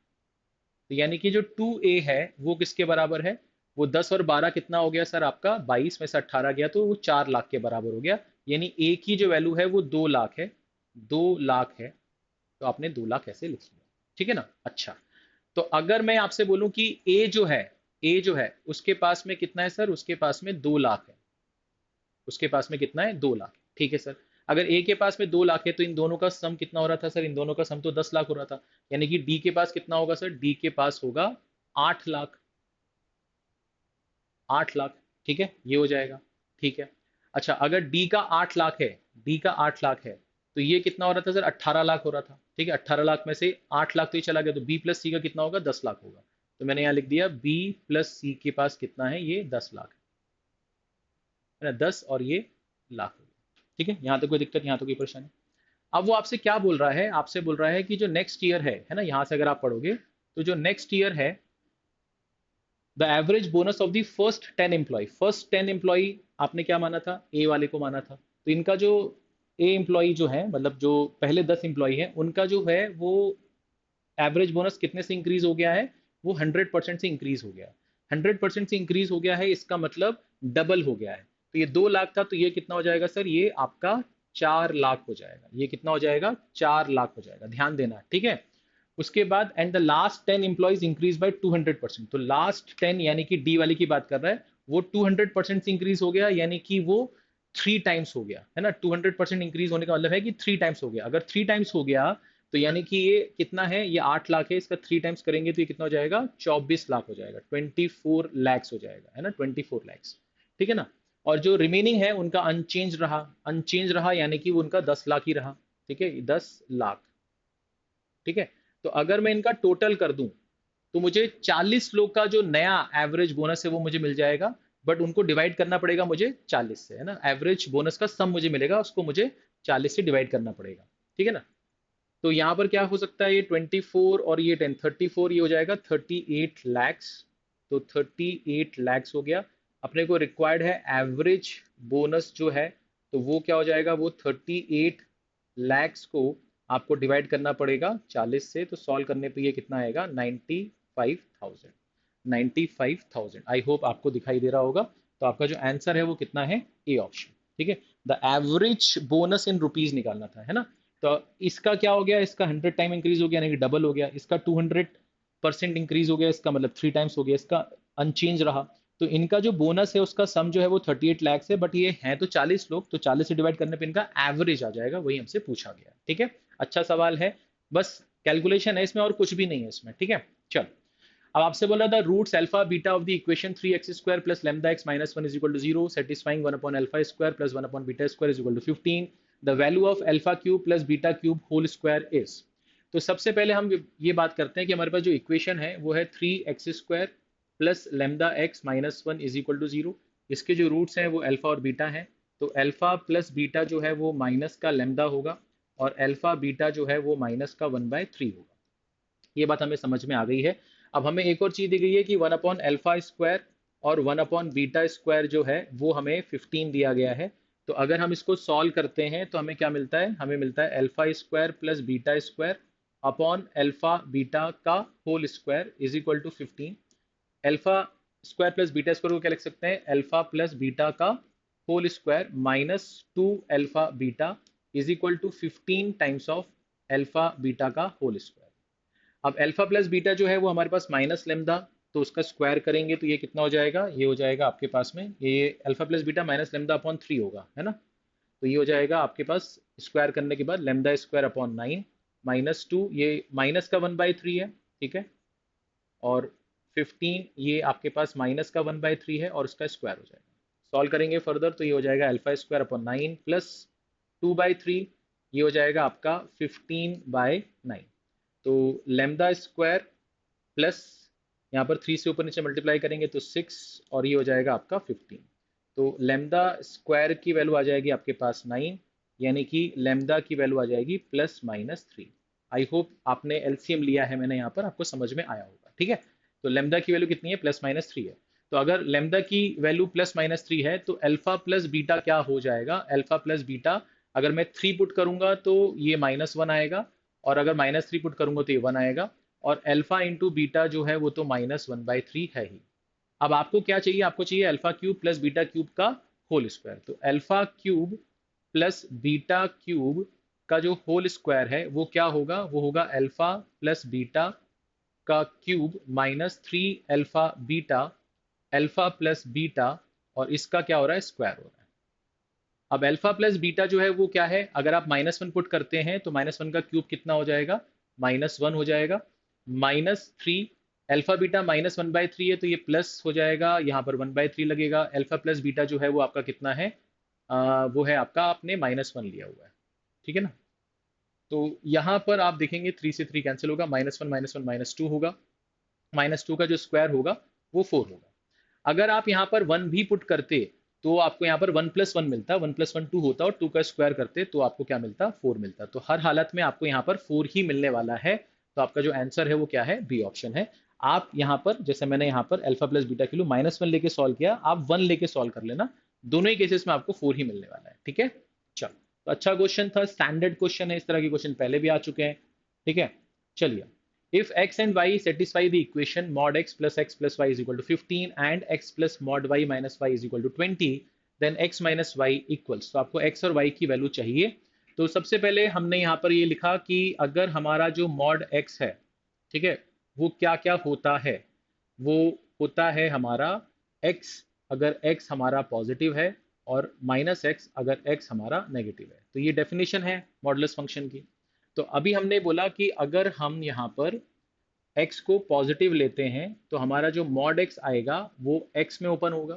तो यानी कि जो 2A है वो किसके बराबर है, वो 10 और 12 कितना हो गया सर आपका 22 में से 18 गया तो वो 4 लाख के बराबर हो गया। यानी ए की जो वैल्यू है वो 2 लाख है, 2 लाख है, तो आपने 2 लाख ऐसे लिख लिया। ठीक है ना। अच्छा, तो अगर मैं आपसे बोलूं कि ए जो है उसके पास में कितना है सर, उसके पास में 2 लाख है, उसके पास में कितना है 2 लाख। ठीक है सर, अगर ए के पास में 2 लाख है तो इन दोनों का सम कितना हो रहा था सर, इन दोनों का सम तो 10 लाख हो रहा था, यानी कि डी के पास कितना होगा सर, डी के पास होगा 8 लाख, 8 लाख। ठीक है, ये हो जाएगा। ठीक है, अच्छा, अगर डी का 8 लाख है, डी का 8 लाख है, तो ये कितना हो रहा था सर, 18 लाख हो रहा था। ठीक है, 18 लाख में से 8 लाख तो ये चला गया, तो बी प्लस सी का कितना होगा, 10 लाख होगा। तो मैंने यहाँ लिख दिया बी प्लस सी के पास कितना है, ये 10 लाख है ना, 10 और ये लाख हो गया। ठीक है, यहाँ तक कोई दिक्कत, यहाँ तक कोई परेशानी। अब वो आपसे क्या बोल रहा है, आपसे बोल रहा है कि जो नेक्स्ट ईयर है ना, यहाँ से अगर आप पढ़ोगे तो जो नेक्स्ट ईयर है, the average bonus of the first 10 employee, first 10 employee आपने क्या माना था, ए वाले को माना था, तो इनका जो ए एम्प्लॉय जो है, मतलब जो पहले 10 एम्प्लॉय है, उनका जो है वो एवरेज बोनस कितने से इंक्रीज हो गया है, वो 100% से इंक्रीज हो गया है। 100% से इंक्रीज हो गया है, इसका मतलब डबल हो गया है। तो ये 2 लाख था, तो ये कितना हो जाएगा सर, ये आपका 4 लाख हो जाएगा। ये कितना हो जाएगा, 4 लाख हो जाएगा, ध्यान देना। ठीक है, उसके बाद and the last 10 employees increase by 200%, तो लास्ट 10 यानी कि डी वाले की बात कर रहा है, वो 200% से इंक्रीज हो गया, यानी कि वो 3 टाइम्स हो गया, है ना। 200% इंक्रीज होने का मतलब है कि 3 टाइम्स हो गया। अगर 3 टाइम्स हो गया तो यानी कि ये कितना है, ये 8 लाख है, इसका 3 टाइम्स करेंगे तो ये कितना हो जाएगा, 24 लाख हो जाएगा, 24 लैक्स हो जाएगा, है ना, 24 लैक्स। ठीक है ना। और जो रिमेनिंग है उनका अनचेंज रहा, अनचेंज रहा यानी कि वो उनका 10 लाख ही रहा। ठीक है, 10 लाख। ठीक है, तो अगर मैं इनका टोटल कर दूं तो मुझे 40 लोग का जो नया एवरेज बोनस है वो मुझे मिल जाएगा, बट उनको डिवाइड करना पड़ेगा मुझे 40 से, है ना। एवरेज बोनस का सम मुझे मिलेगा, उसको मुझे 40 से डिवाइड करना पड़ेगा। ठीक है ना। तो यहाँ पर क्या हो सकता है, ये 24 और ये 10, 34, ये हो जाएगा 38 लैक्स। तो 38 लैक्स हो गया। अपने को रिक्वायर्ड है एवरेज बोनस जो है, तो वो क्या हो जाएगा, वो 38 लैक्स को आपको डिवाइड करना पड़ेगा 40 से, तो सॉल्व करने पे ये कितना आएगा, 95,000। 95,000, आई होप आपको दिखाई दे रहा होगा। तो आपका जो आंसर है वो कितना है, ए ऑप्शन। ठीक है, the average bonus in rupees निकालना था, है ना। तो इसका क्या हो गया, इसका 100 टाइम इंक्रीज हो गया, यानी कि डबल हो गया। इसका 200% इंक्रीज हो गया, इसका मतलब 3 टाइम्स हो गया। इसका अनचेंज रहा, तो इनका जो बोनस है उसका सम जो है वो 38 लैक्स है, बट ये हैं तो 40 लोग, तो 40 से डिवाइड करने पे इनका एवरेज आ जाएगा, वही हमसे पूछा गया। ठीक है, अच्छा सवाल है। बस कैलकुलेशन है इसमें और कुछ भी नहीं है इसमें, ठीक है। चल, अब आपसे बोला था roots alpha beta of the equation 3x² plus lambda x minus 1 is equal to 0 satisfying 1 upon alpha square plus 1 upon beta square is equal to 15। The value of alpha cube plus beta cube whole square is. तो सबसे पहले हम ये बात करते हैं कि हमारे पास जो इक्वेशन है वो है 3x² plus lambda x minus 1 is equal to 0। इसके जो रूट्स हैं वो अल्फा और बीटा हैं। तो अल्फा प्लस बीटा जो है वो माइनस का लैम्डा होगा और अल्फा बीटा जो है वो माइनस का 1/3 होगा। ये बात हमें समझ में आ गई है। अब हमें एक और चीज़ दी गई है कि 1 अपॉन अल्फा स्क्वायर और 1 अपॉन बीटा स्क्वायर जो है वो हमें 15 दिया गया है। तो अगर हम इसको सॉल्व करते हैं तो हमें क्या मिलता है, हमें मिलता है alpha square plus beta square upon alpha beta का whole square is equal to 15। Alpha square plus beta square को क्या लिख सकते हैं, अल्फा प्लस बीटा का whole square minus 2 alpha beta is equal to 15 times of alpha beta का whole square. अब alpha plus beta जो है वो हमारे पास माइनस लेमदा, तो उसका स्क्वायर करेंगे तो ये कितना हो जाएगा, ये हो जाएगा आपके पास में ये alpha plus beta minus lambda upon 3 होगा, है ना। तो ये हो जाएगा आपके पास स्क्वायर करने के बाद लेमदा स्क्वायर अपॉन 9 माइनस 2, ये माइनस का 1/3 है, ठीक है। और 15 ये आपके पास माइनस का 1/3 है और उसका स्क्वायर हो जाएगा। सॉल्व करेंगे फर्दर तो ये हो जाएगा अल्फा स्क्वायर अपॉन 9 प्लस 2/3, ये हो जाएगा आपका 15/9। तो लेमदा स्क्वायर प्लस यहाँ पर 3 से ऊपर नीचे मल्टीप्लाई करेंगे तो 6 और ये हो जाएगा आपका 15। तो लेमदा स्क्वायर की वैल्यू आ जाएगी आपके पास 9, यानी कि लेमदा की वैल्यू आ जाएगी +-3। आई होप आपने एलसीएम लिया है, मैंने यहाँ पर आपको समझ में आया होगा, ठीक है। तो लेमदा की वैल्यू कितनी है, +-3 है। तो अगर लेमदा की वैल्यू +-3 है तो अल्फा प्लस बीटा क्या हो जाएगा, अल्फा प्लस बीटा अगर मैं 3 पुट करूंगा तो ये -1 आएगा और अगर -3 पुट करूंगा तो ये 1 आएगा और अल्फा इंटू बीटा जो है वो तो -1/3 है ही। अब आपको क्या चाहिए, आपको चाहिए alpha cube plus beta cube का होल स्क्वायर। तो alpha cube plus beta cube का जो होल स्क्वायर है वो क्या होगा, वो होगा अल्फा प्लस बीटा का cube -3 alpha beta alpha plus beta और इसका क्या हो रहा है, स्क्वायर हो रहा है। अब अल्फा प्लस बीटा जो है वो क्या है, अगर आप -1 पुट करते हैं तो -1 का क्यूब कितना हो जाएगा, -1 हो जाएगा। -3 अल्फा बीटा -1/3 है तो ये प्लस हो जाएगा, यहाँ पर 1/3 लगेगा। अल्फा प्लस बीटा जो है वो आपका कितना है, वो है आपका, आपने -1 लिया हुआ है, ठीक है ना। तो यहाँ पर आप देखेंगे 3 से 3 कैंसिल होगा, -1 -1 -2 होगा, -2 का जो स्क्वायर होगा वो 4 होगा। अगर आप यहाँ पर 1 भी पुट करते तो आपको यहाँ पर 1 + 1 मिलता, 1 + 1 2 होता और 2 का स्क्वायर करते तो आपको क्या मिलता, 4 मिलता। तो हर हालत में आपको यहाँ पर 4 ही मिलने वाला है। तो आपका जो आंसर है वो क्या है, बी ऑप्शन है। आप यहाँ पर जैसे मैंने यहाँ पर अल्फा प्लस बीटा के लिए -1 लेके सॉल्व किया, आप 1 लेके सॉल्व कर लेना, दोनों ही केसेस में आपको 4 ही मिलने वाला है, ठीक है। चलो, तो अच्छा क्वेश्चन था, स्टैंडर्ड क्वेश्चन है, इस तरह के क्वेश्चन पहले भी आ चुके हैं, ठीक है। चलिए, if x and y satisfy the equation mod x plus y is equal to 15 and x plus mod y minus y is equal to 20, then x minus y equals, तो आपको x और y की value चाहिए। तो सबसे पहले हमने यहाँ पर ये लिखा कि अगर हमारा जो mod x है, ठीक है, वो क्या क्या होता है, वो होता है हमारा x अगर x हमारा पॉजिटिव है और -x अगर x हमारा नेगेटिव है। तो ये डेफिनेशन है मॉडुलस फंक्शन की। तो अभी हमने बोला कि अगर हम यहाँ पर x को पॉजिटिव लेते हैं तो हमारा जो मॉड x आएगा वो x में ओपन होगा।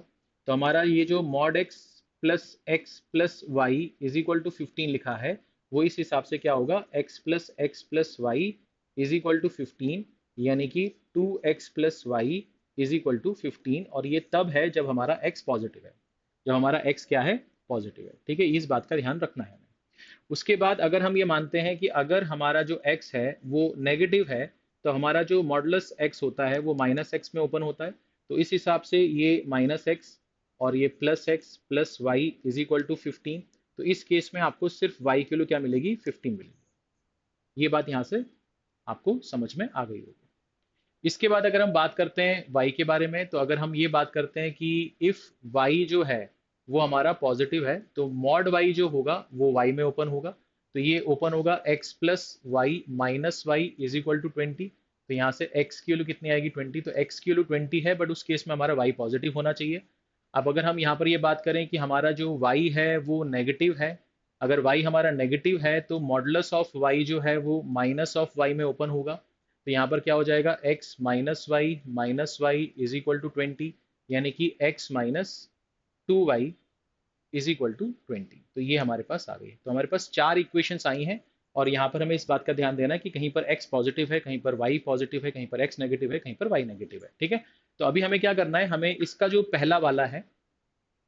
तो हमारा ये जो mod x plus y is equal to 15 लिखा है वो इस हिसाब से क्या होगा, x plus y is equal to 15, यानी कि 2x plus y is equal to 15। और ये तब है जब हमारा x पॉजिटिव है, जब हमारा x क्या है, पॉजिटिव है, ठीक है। इस बात का ध्यान रखना है। उसके बाद अगर हम ये मानते हैं कि अगर हमारा जो x है वो नेगेटिव है तो हमारा जो मॉडुलस x होता है वो -x में ओपन होता है। तो इस हिसाब से ये -x और ये +x plus y is equal to 15। तो इस केस में आपको सिर्फ y की वैल्यू क्या मिलेगी, 15 मिलेगी। ये बात यहाँ से आपको समझ में आ गई होगी। इसके बाद अगर हम बात करते हैं y के बारे में, तो अगर हम ये बात करते हैं कि इफ y जो है वो हमारा पॉजिटिव है तो मॉड y जो होगा वो y में ओपन होगा। तो ये ओपन होगा x plus y minus y is equal to 20। तो यहाँ से x की वैल्यू कितनी आएगी, 20। तो x की वैल्यू 20 है बट उस केस में हमारा y पॉजिटिव होना चाहिए। अब अगर हम यहाँ पर ये बात करें कि हमारा जो y है वो नेगेटिव है अगर y हमारा नेगेटिव है तो मॉडुलस ऑफ y जो है वो माइनस ऑफ y में ओपन होगा। तो यहाँ पर क्या हो जाएगा, x minus y is equal to 20, यानी कि x minus 2y is equal to 20। तो ये हमारे पास आ गई। तो हमारे पास चार इक्वेशंस आई हैं, और यहाँ पर हमें इस बात का ध्यान देना है कि कहीं पर x पॉजिटिव है, कहीं पर y पॉजिटिव है, कहीं पर x नेगेटिव है, कहीं पर y नेगेटिव है। ठीक है, तो अभी हमें क्या करना है, हमें इसका जो पहला वाला है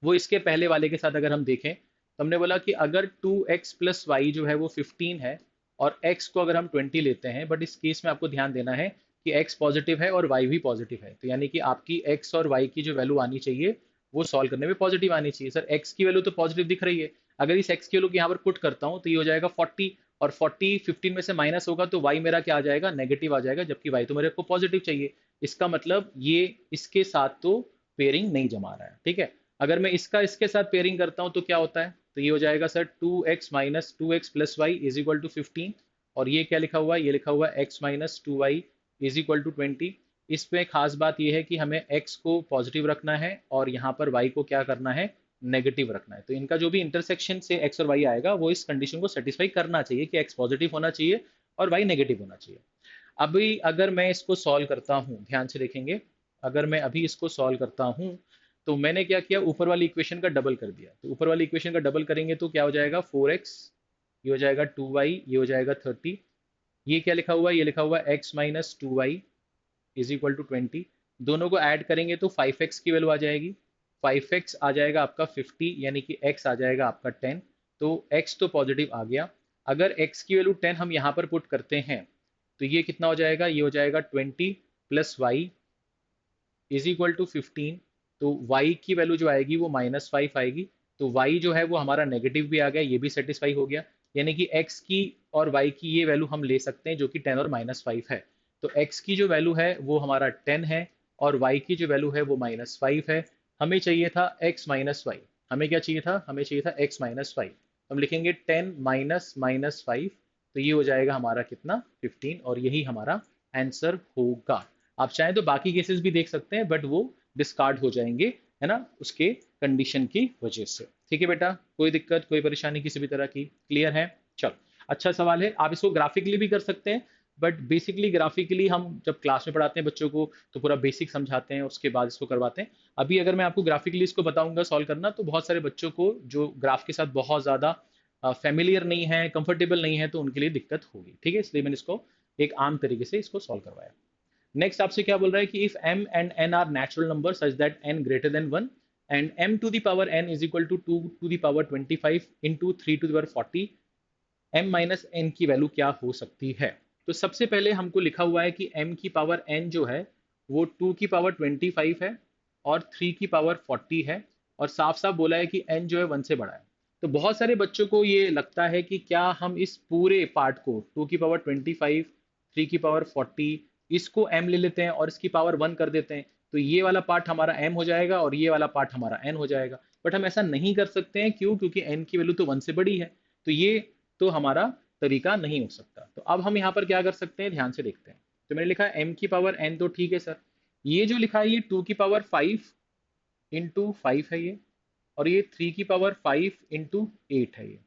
वो इसके पहले वाले के साथ अगर हम देखें तो हमने बोला कि अगर 2x प्लस वाई जो है वो 15 है और x को अगर हम 20 लेते हैं, बट इस केस में आपको ध्यान देना है कि x पॉजिटिव है और y भी पॉजिटिव है, तो यानी कि आपकी x और y की जो वैल्यू आनी चाहिए वो सॉल्व करने में पॉजिटिव आनी चाहिए। सर x की वैल्यू तो पॉजिटिव दिख रही है, अगर इस x की वैल्यू को यहाँ पर पुट करता हूँ तो ये हो जाएगा 40, और 40 15 में से माइनस होगा तो y मेरा क्या आ जाएगा, नेगेटिव आ जाएगा, जबकि y तो मेरे को पॉजिटिव चाहिए। इसका मतलब ये इसके साथ तो पेयरिंग नहीं जमा रहा है। ठीक है, अगर मैं इसका इसके साथ पेयरिंग करता हूं तो क्या होता है, तो ये हो जाएगा sir 2x minus two x plus y is equal to 15, और ये क्या लिखा हुआ है, ये लिखा हुआ है x minus two Y is equal to 20। इसमें खास बात ये है कि हमें x को पॉजिटिव रखना है और यहाँ पर y को क्या करना है, नेगेटिव रखना है। तो इनका जो भी इंटरसेक्शन से x और y आएगा वो इस कंडीशन को सेटिस्फाई करना चाहिए कि x पॉजिटिव होना चाहिए और y नेगेटिव होना चाहिए। अभी अगर मैं इसको सॉल्व करता हूँ, ध्यान से देखेंगे, अगर मैं अभी इसको सॉल्व करता हूँ तो मैंने क्या किया, ऊपर वाली इक्वेशन का डबल कर दिया। तो ऊपर वाली इक्वेशन का डबल करेंगे तो क्या हो जाएगा, 4x, ये हो जाएगा 2y, ये हो जाएगा 30, ये क्या लिखा हुआ है, ये लिखा हुआ है x minus two Y is equal to 20। दोनों को ऐड करेंगे तो 5x की वैल्यू आ जाएगी, 5x आ जाएगा आपका 50, यानी कि x आ जाएगा आपका 10। तो x तो पॉजिटिव आ गया। अगर x की वैल्यू 10 हम यहाँ पर पुट करते हैं तो ये कितना हो जाएगा, ये हो जाएगा 20 plus y is equal to 15। तो y की वैल्यू जो आएगी वो -5 आएगी। तो y जो है वो हमारा नेगेटिव भी आ गया, ये भी सेटिस्फाई हो गया, यानी कि x की और y की ये वैल्यू हम ले सकते हैं जो कि 10 और -5 है। तो x की जो वैल्यू है वो हमारा 10 है और y की जो वैल्यू है वो -5 है। हमें चाहिए था x माइनस वाई, हमें क्या चाहिए था, हमें चाहिए था x माइनस वाई। हम लिखेंगे 10 माइनस -5, तो ये हो जाएगा हमारा कितना, 15, और यही हमारा आंसर होगा। आप चाहें तो बाकी केसेस भी देख सकते हैं, बट वो डिस्कार्ड हो जाएंगे, है ना, उसके कंडीशन की वजह से। ठीक है बेटा, कोई दिक्कत कोई परेशानी किसी भी तरह की, क्लियर है? चलो, अच्छा सवाल है। आप इसको ग्राफिकली भी कर सकते हैं, बट बेसिकली ग्राफिकली हम जब क्लास में पढ़ाते हैं बच्चों को तो पूरा बेसिक समझाते हैं, उसके बाद इसको करवाते हैं। अभी अगर मैं आपको ग्राफिकली इसको बताऊंगा सॉल्व करना, तो बहुत सारे बच्चों को जो ग्राफ के साथ बहुत ज़्यादा फेमिलियर नहीं है, कंफर्टेबल नहीं है, तो उनके लिए दिक्कत होगी। ठीक है, इसलिए मैंने इसको एक आम तरीके से इसको सॉल्व करवाया। नेक्स्ट आपसे क्या बोल रहा है कि if m and n are natural number such that n greater than 1 and m to the power n is equal to 2 to the power 25 into 3 to the power 40, m minus n की वैल्यू क्या हो सकती है। तो सबसे पहले हमको लिखा हुआ है कि m की पावर n जो है वो 2 की पावर 25 है और 3 की पावर 40 है, और साफ साफ बोला है कि n जो है 1 से बड़ा है। तो बहुत सारे बच्चों को ये लगता है कि क्या हम इस पूरे पार्ट को 2 की पावर 25, 3 की पावर 40, इसको m ले लेते हैं और इसकी पावर 1 कर देते हैं, तो ये वाला पार्ट हमारा m हो जाएगा और ये वाला पार्ट हमारा n हो जाएगा। बट हम ऐसा नहीं कर सकते हैं, क्यों? क्योंकि n की वैल्यू तो 1 से बड़ी है, तो ये तो हमारा तरीका नहीं हो सकता। तो अब हम यहाँ पर क्या कर सकते हैं, ध्यान से देखते हैं। तो मैंने लिखा है m की पावर n, तो ठीक है सर। ये जो लिखा है ये 2 की पावर 5 इंटू 5 है ये, और ये 3 की पावर 5 इंटू 8 है ये।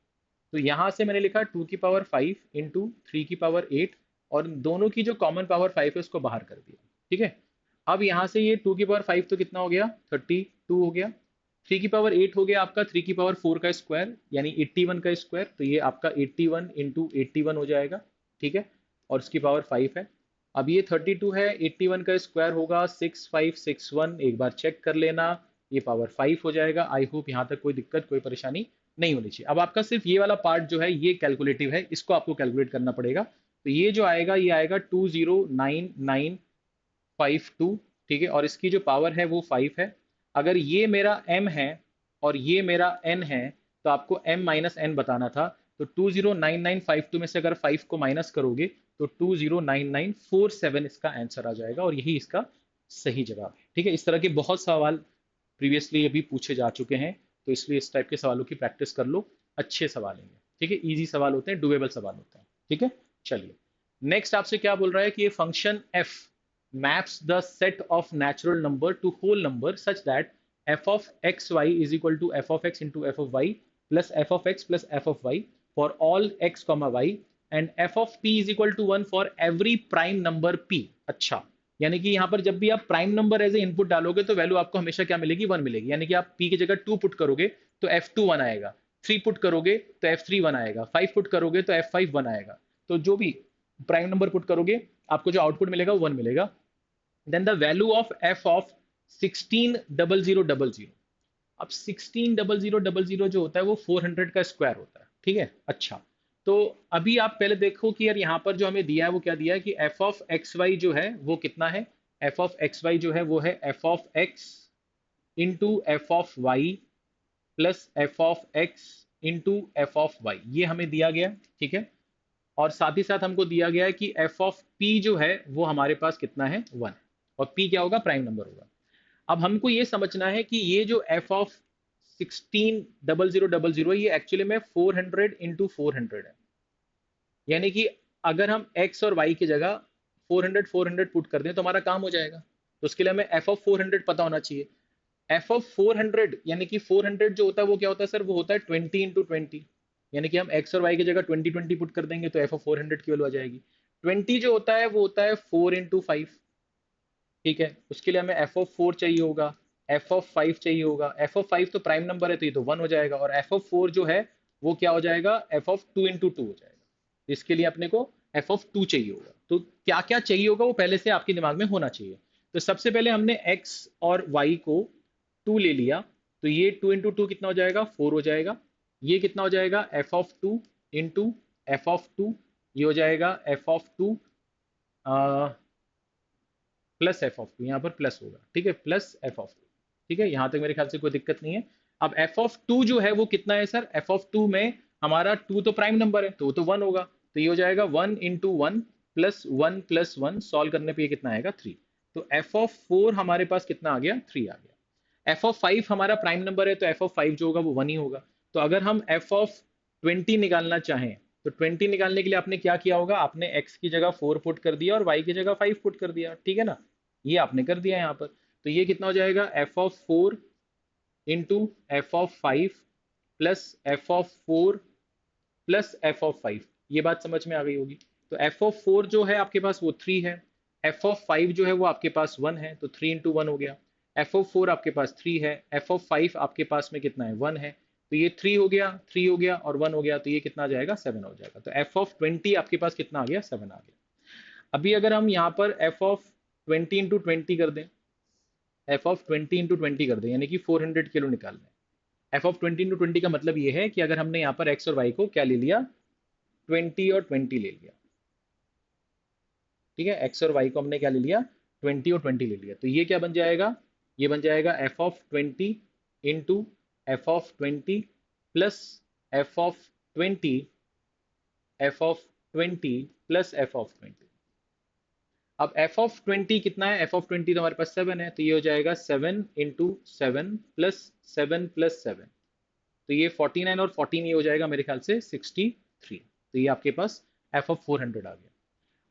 तो यहाँ से मैंने लिखा 2 की पावर 5 इंटू 3 की पावर 8, और दोनों की जो कॉमन पावर 5 है उसको बाहर कर दिया। ठीक है, अब यहाँ से ये 2 की पावर 5 तो कितना हो गया, 32 हो गया। 3 की पावर 8 हो गया आपका 3 की पावर 4 का स्क्वायर, यानी 81 का स्क्वायर, तो ये आपका 81 इंटू 81 हो जाएगा। ठीक है, और इसकी पावर 5 है। अब ये 32 है, 81 का स्क्वायर होगा 6561, एक बार चेक कर लेना, ये पावर 5 हो जाएगा। आई होप यहाँ तक कोई दिक्कत कोई परेशानी नहीं होनी चाहिए। अब आपका सिर्फ ये वाला पार्ट जो है ये कैलकुलेटिव है, इसको आपको कैलकुलेट करना पड़ेगा। तो ये जो आएगा ये आएगा 209,952। ठीक है, और इसकी जो पावर है वो 5 है। अगर ये मेरा m है और ये मेरा n है, तो आपको m माइनस n बताना था। तो 209,952 में से अगर 5 को माइनस करोगे तो 209,947 इसका आंसर आ जाएगा, और यही इसका सही जवाब है। ठीक है, इस तरह के बहुत सवाल प्रीवियसली अभी पूछे जा चुके हैं, तो इसलिए इस टाइप के सवालों की प्रैक्टिस कर लो, अच्छे सवाल हैं। ठीक है, इजी सवाल होते हैं, डुएबल सवाल होते हैं। ठीक है, चलिए नेक्स्ट आपसे क्या बोल रहा है कि ये function f maps the set of natural number to whole number such that f of xy is equal to f of x into f of y plus F of X plus F of Y for all X comma Y and F of P is equal to 1 for every prime number P. अच्छा, यानी कि यहाँ पर जब भी आप prime number as a input डालोगे तो वैल्यू आपको हमेशा क्या मिलेगी, 1 मिलेगी। यानी कि आप p की जगह 2 पुट करोगे तो f2 1 आएगा, 3 पुट करोगे तो f3 1 आएगा, 5 पुट करोगे तो f5 1 आएगा। तो जो भी प्राइम नंबर पुट करोगे आपको जो आउटपुट मिलेगा वो 1 मिलेगा। Then the value of f of 160000। अब 160000 जो होता है वो 400 का स्क्वायर होता है, ठीक है। अच्छा, तो अभी आप पहले देखो कि यार यहाँ पर जो हमें दिया है वो क्या दिया है कि f ऑफ एक्स वाई जो है वो कितना है, f ऑफ एक्स वाई जो है वो है f of x into F of Y plus F of X into F of Y, ये हमें दिया गया, ठीक है। और साथ ही साथ हमको दिया गया है कि एफ ऑफ p जो है वो हमारे पास कितना है, 1, और p क्या होगा, प्राइम नंबर होगा। अब हमको ये समझना है कि ये जो f ऑफ 160000 ये एक्चुअली में 400 इंटू 400 है। यानी कि अगर हम x और y की जगह 400 पुट कर दें तो हमारा काम हो जाएगा। तो उसके लिए हमें f ऑफ 400 पता होना चाहिए। f ऑफ 400 यानी कि 400 जो होता है वो क्या होता है सर, वो होता है 20 इंटू 20। यानी कि हम x और y की जगह 20 पुट कर देंगे तो f ऑफ 400 की वैल्यू आ जाएगी। 20 जो होता है वो होता है 4 इंटू 5, ठीक है। उसके लिए हमें एफ ऑफ 4 चाहिए होगा, एफ ऑफ 5 चाहिए होगा। एफ ऑफ 5 तो प्राइम नंबर है तो ये तो 1 हो जाएगा, और एफ ऑफ 4 जो है वो क्या हो जाएगा, एफ ऑफ 2 इंटू 2 हो जाएगा। इसके लिए अपने को एफ ऑफ 2 चाहिए होगा। तो क्या क्या चाहिए होगा वो पहले से आपके दिमाग में होना चाहिए। तो सबसे पहले हमने x और y को 2 ले लिया, तो ये 2 इंटू 2 कितना हो जाएगा, 4 हो जाएगा। ये कितना हो जाएगा, F of 2 into F of 2, ये हो जाएगा F of 2 plus F of 2, यहाँ पर प्लस होगा, ठीक है, प्लस एफ ऑफ 2, ठीक है। यहाँ तक मेरे ख्याल से कोई दिक्कत नहीं है। अब एफ ऑफ 2 जो है वो कितना है सर, एफ ऑफ 2 में हमारा 2 तो प्राइम नंबर है तो वो तो 1 होगा, तो ये हो जाएगा 1 इंटू 1 प्लस 1 सॉल्व करने पे ये कितना आएगा, 3। तो एफ ऑफ 4 हमारे पास कितना आ गया, 3 आ गया। एफ ऑफ 5 हमारा प्राइम नंबर है तो एफ ऑफ 5 जो होगा वो 1 ही होगा। तो अगर हम एफ ऑफ 20 निकालना चाहें तो 20 निकालने के लिए आपने क्या किया होगा, आपने x की जगह 4 पुट कर दिया और y की जगह 5 पुट कर दिया, ठीक है ना। ये आपने कर दिया यहाँ पर। तो ये कितना हो जाएगा, F of 4 into F of 5 plus F of 4 plus F of 5। ये बात समझ में आ गई होगी। तो एफ ऑफ 4 जो है आपके पास वो 3 है, एफ ऑफ 5 जो है वो आपके पास 1 है, तो 3 इंटू 1 हो गया। एफ ऑफ 4 आपके पास 3 है, एफ ऑफ 5 आपके पास में कितना है, 1 है, तो ये 3 हो गया, 3 हो गया और 1 हो गया, तो ये कितना आ जाएगा, 7 हो जाएगा। तो एफ ऑफ 20 आपके पास कितना आ गया, 7 आ गया। अभी अगर हम यहाँ पर एफ ऑफ 20 इंटू 20 कर दें, एफ ऑफ 20 इंटू 20 कर दें, यानी कि 400 किलो निकालना है। एफ ऑफ 20 इंटू 20 का मतलब ये है कि अगर हमने यहाँ पर एक्स और वाई को क्या ले लिया, 20 और 20 ले लिया, ठीक है। एक्स और वाई को हमने क्या ले लिया, 20 और 20 ले लिया, तो ये क्या बन जाएगा, ये बन जाएगा F of 20 into F of 20 plus F of 20 F of 20 plus F of 20। अब एफ ऑफ 20 कितना है, एफ ऑफ 20 तो हमारे पास 7 है, तो ये हो जाएगा 7 इंटू 7 प्लस 7 प्लस 7, तो ये 49 और 14 ये हो जाएगा मेरे ख्याल से 63। तो ये आपके पास एफ ऑफ 400 आ गया।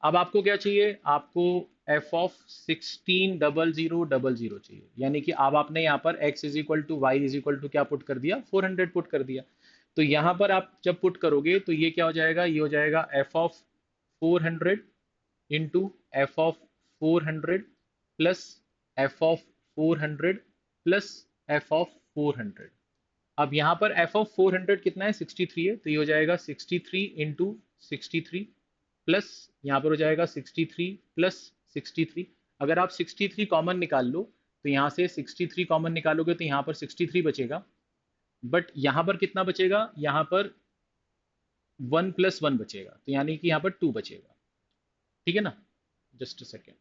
अब आपको क्या चाहिए, आपको एफ ऑफ 160000 चाहिए। यानी कि अब आपने यहाँ पर x is equal to Y is equal to क्या पुट कर दिया, 400 पुट कर दिया। तो यहाँ पर आप जब पुट करोगे तो ये क्या हो जाएगा, ये हो जाएगा F of 400 into F of 400 plus F of 400 plus F of 400। अब यहाँ पर एफ ऑफ 400 कितना है, 63 है, तो ये हो जाएगा 63 इंटू 63 प्लस यहाँ पर हो जाएगा 63 प्लस 63। अगर आप 63 कॉमन निकाल लो तो यहाँ से 63 कॉमन निकालोगे तो यहाँ पर 63 बचेगा, बट यहाँ पर कितना बचेगा, यहाँ पर 1 प्लस 1 बचेगा, तो यानी कि यहाँ पर 2 बचेगा, ठीक है ना। जस्ट अ सेकेंड,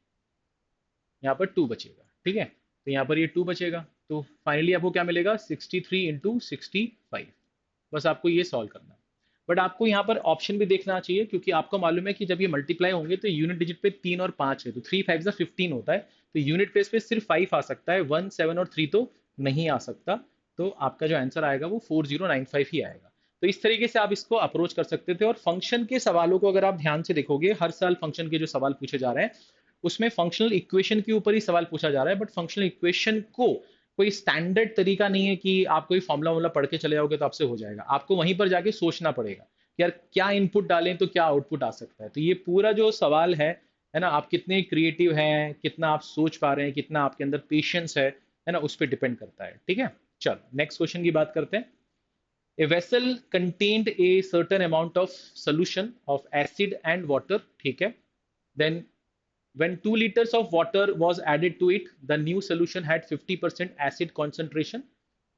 यहाँ पर 2 बचेगा, ठीक है। तो यहाँ पर ये 2 बचेगा, तो फाइनली आपको क्या मिलेगा, 63 इंटू 65। बस आपको ये सॉल्व करना है। बट आपको यहाँ पर ऑप्शन भी देखना चाहिए, क्योंकि आपको मालूम है कि जब ये मल्टीप्लाई होंगे तो यूनिट डिजिट पे 3 और 5 है, तो 3 5 15 होता है, तो यूनिट प्लेस पे सिर्फ 5 आ सकता है, 1 7 और 3 तो नहीं आ सकता। तो आपका जो आंसर आएगा वो 4095 ही आएगा। तो इस तरीके से आप इसको अप्रोच कर सकते थे। और फंक्शन के सवालों को अगर आप ध्यान से देखोगे, हर साल फंक्शन के जो सवाल पूछे जा रहे हैं उसमें फंक्शनल इक्वेशन के ऊपर ही सवाल पूछा जा रहा है, बट फंक्शनल इक्वेशन को कोई स्टैंडर्ड तरीका नहीं है कि आप कोई फॉर्मूला वॉर्मूला पढ़ के चले जाओगे तो आपसे हो जाएगा। आपको वहीं पर जाके सोचना पड़ेगा कि यार क्या इनपुट डालें तो क्या आउटपुट आ सकता है। तो ये पूरा जो सवाल है ना, आप कितने क्रिएटिव हैं, कितना आप सोच पा रहे हैं, कितना आपके अंदर पेशेंस है ना, उस पर डिपेंड करता है। ठीक है, चलो नेक्स्ट क्वेश्चन की बात करते हैं। A vessel contained a certain amount of solution of acid and water, ठीक है। Then when 2 liters of water was added to it, the new solution had 50% acid concentration.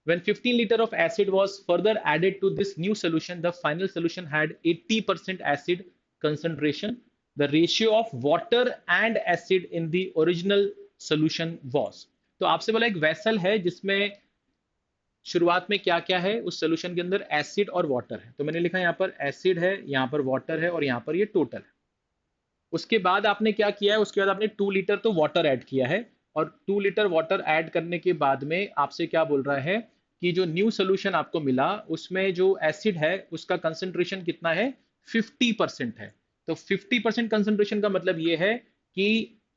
When 15 liters of acid was further added to this new solution, the final solution had 80% acid concentration. The ratio of water and acid in the original solution was, तो आपसे बोला एक vessel है जिसमें शुरुआत में क्या क्या है, उस सोल्यूशन के अंदर एसिड और वाटर है। तो मैंने लिखा यहाँ पर एसिड है, यहाँ पर वाटर है और यहाँ पर ये टोटल है। उसके बाद आपने क्या किया है, उसके बाद आपने 2 लीटर तो वाटर ऐड किया है, और 2 लीटर वाटर ऐड करने के बाद में आपसे क्या बोल रहा है कि जो न्यू सोल्यूशन आपको मिला उसमें जो एसिड है उसका कंसंट्रेशन कितना है, 50% है। तो 50% कंसंट्रेशन का मतलब ये है कि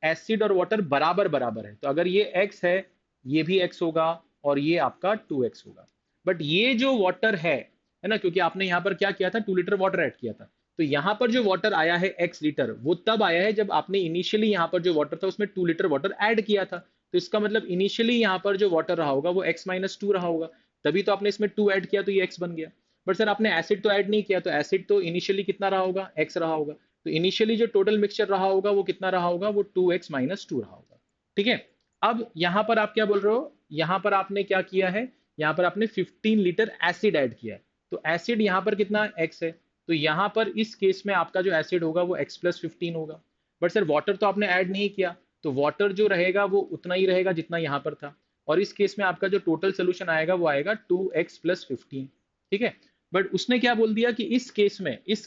एसिड और वाटर बराबर बराबर है। तो अगर ये x है, ये भी x होगा और ये आपका 2x होगा। बट ये जो वाटर है ना, क्योंकि आपने यहाँ पर क्या किया था, 2 लीटर वाटर ऐड किया था, तो यहाँ पर जो वाटर आया है x लीटर, वो तब आया है जब आपने इनिशियली यहाँ पर जो वाटर था उसमें 2 लीटर वाटर ऐड किया था। तो इसका मतलब इनिशियली यहाँ पर जो वाटर रहा होगा वो x-2 रहा होगा, तभी तो आपने इसमें 2 ऐड किया तो ये x बन गया। बट सर आपने एसिड तो ऐड नहीं किया, तो एसिड तो इनिशियली कितना रहा होगा, x रहा होगा। तो इनिशियली जो टोटल मिक्सचर रहा होगा वो कितना रहा होगा, वो 2x-2 रहा होगा। ठीक है, अब यहाँ पर आप क्या बोल रहे हो, यहाँ पर आपने क्या किया है, यहाँ पर आपने 15 लीटर एसिड ऐड किया है। तो एसिड यहाँ पर कितना x है, तो यहाँ पर इस केस में आपका जो एसिड होगा वो x+15 होगा। बट सर वाटर तो आपने ऐड नहीं किया, तो वाटर जो रहेगा वो उतना ही रहेगा जितना यहाँ पर था, और इस केस में आपका जो टोटल सोल्यूशन आएगा वो आएगा 2x+15। ठीक है, बट उसने क्या बोल दिया कि इस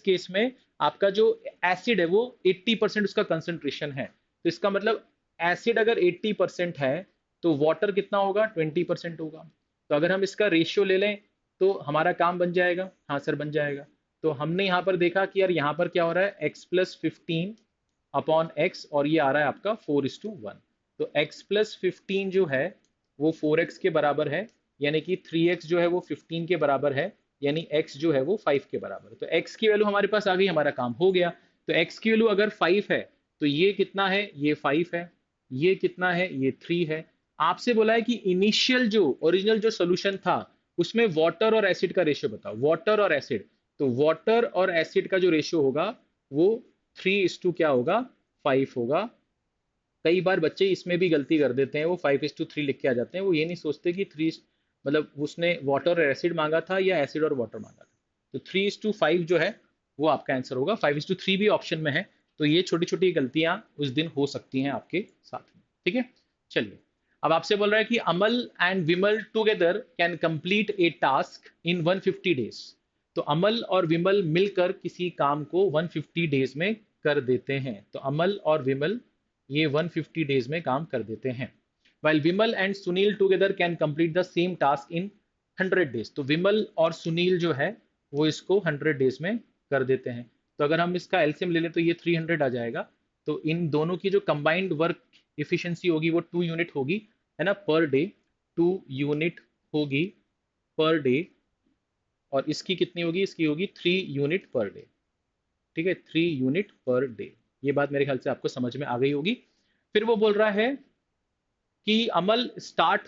केस में आपका जो एसिड है वो 80% उसका कंसंट्रेशन है। तो इसका मतलब एसिड अगर 80% है तो वाटर कितना होगा, 20% होगा। तो अगर हम इसका रेशियो ले लें तो हमारा काम बन जाएगा। हाँ सर बन जाएगा। तो हमने यहाँ पर देखा कि यार यहाँ पर क्या हो रहा है, x+15 अपॉन x, और ये आ रहा है आपका 4:1। तो x+15 जो है वो 4x के बराबर है, यानी कि 3x जो है वो 15 के बराबर है, यानी x जो है वो 5 के बराबर है। तो x की वैल्यू हमारे पास आ गई, हमारा काम हो गया। तो x की वैल्यू अगर 5 है तो ये कितना है, ये 5 है, ये कितना है, ये 3 है। आपसे बोला है कि इनिशियल जो ओरिजिनल जो सोल्यूशन था उसमें वाटर और एसिड का रेशियो बताओ, वाटर और एसिड। तो वाटर और एसिड का जो रेशियो होगा वो 3:, क्या होगा, 5 होगा। कई बार बच्चे इसमें भी गलती कर देते हैं, वो 5:3 लिख के आ जाते हैं, वो ये नहीं सोचते कि 3 मतलब उसने वाटर और एसिड मांगा था या एसिड और वाटर मांगा था। तो 3:5 जो है वो आपका आंसर होगा। 5:3 भी ऑप्शन में है। तो ये छोटी छोटी गलतियां उस दिन हो सकती हैं आपके साथ में। ठीक है, चलिए अब आपसे बोल रहा है कि Amal and Vimal together can complete a task in 150 days. तो अमल और विमल मिलकर किसी काम को 150 डेज में कर देते हैं। तो अमल और विमल ये 150 डेज में काम कर देते हैं। While Vimal and Sunil together can complete the same task in 100 days. तो विमल और सुनील जो है वो इसको 100 डेज में कर देते हैं। तो अगर हम इसका एलसीएम ले लें तो ये 300 आ जाएगा। तो इन दोनों की जो कंबाइंड वर्क इफिशिएंसी होगी वो 2 यूनिट होगी, है ना, पर डे। 2 यूनिट होगी पर डे, और इसकी कितनी होगी, इसकी होगी 3 यूनिट पर डे। ठीक है, 3 यूनिट पर डे। ये बात मेरे ख्याल से आपको समझ में आ गई होगी। फिर वो बोल रहा है कि Amal start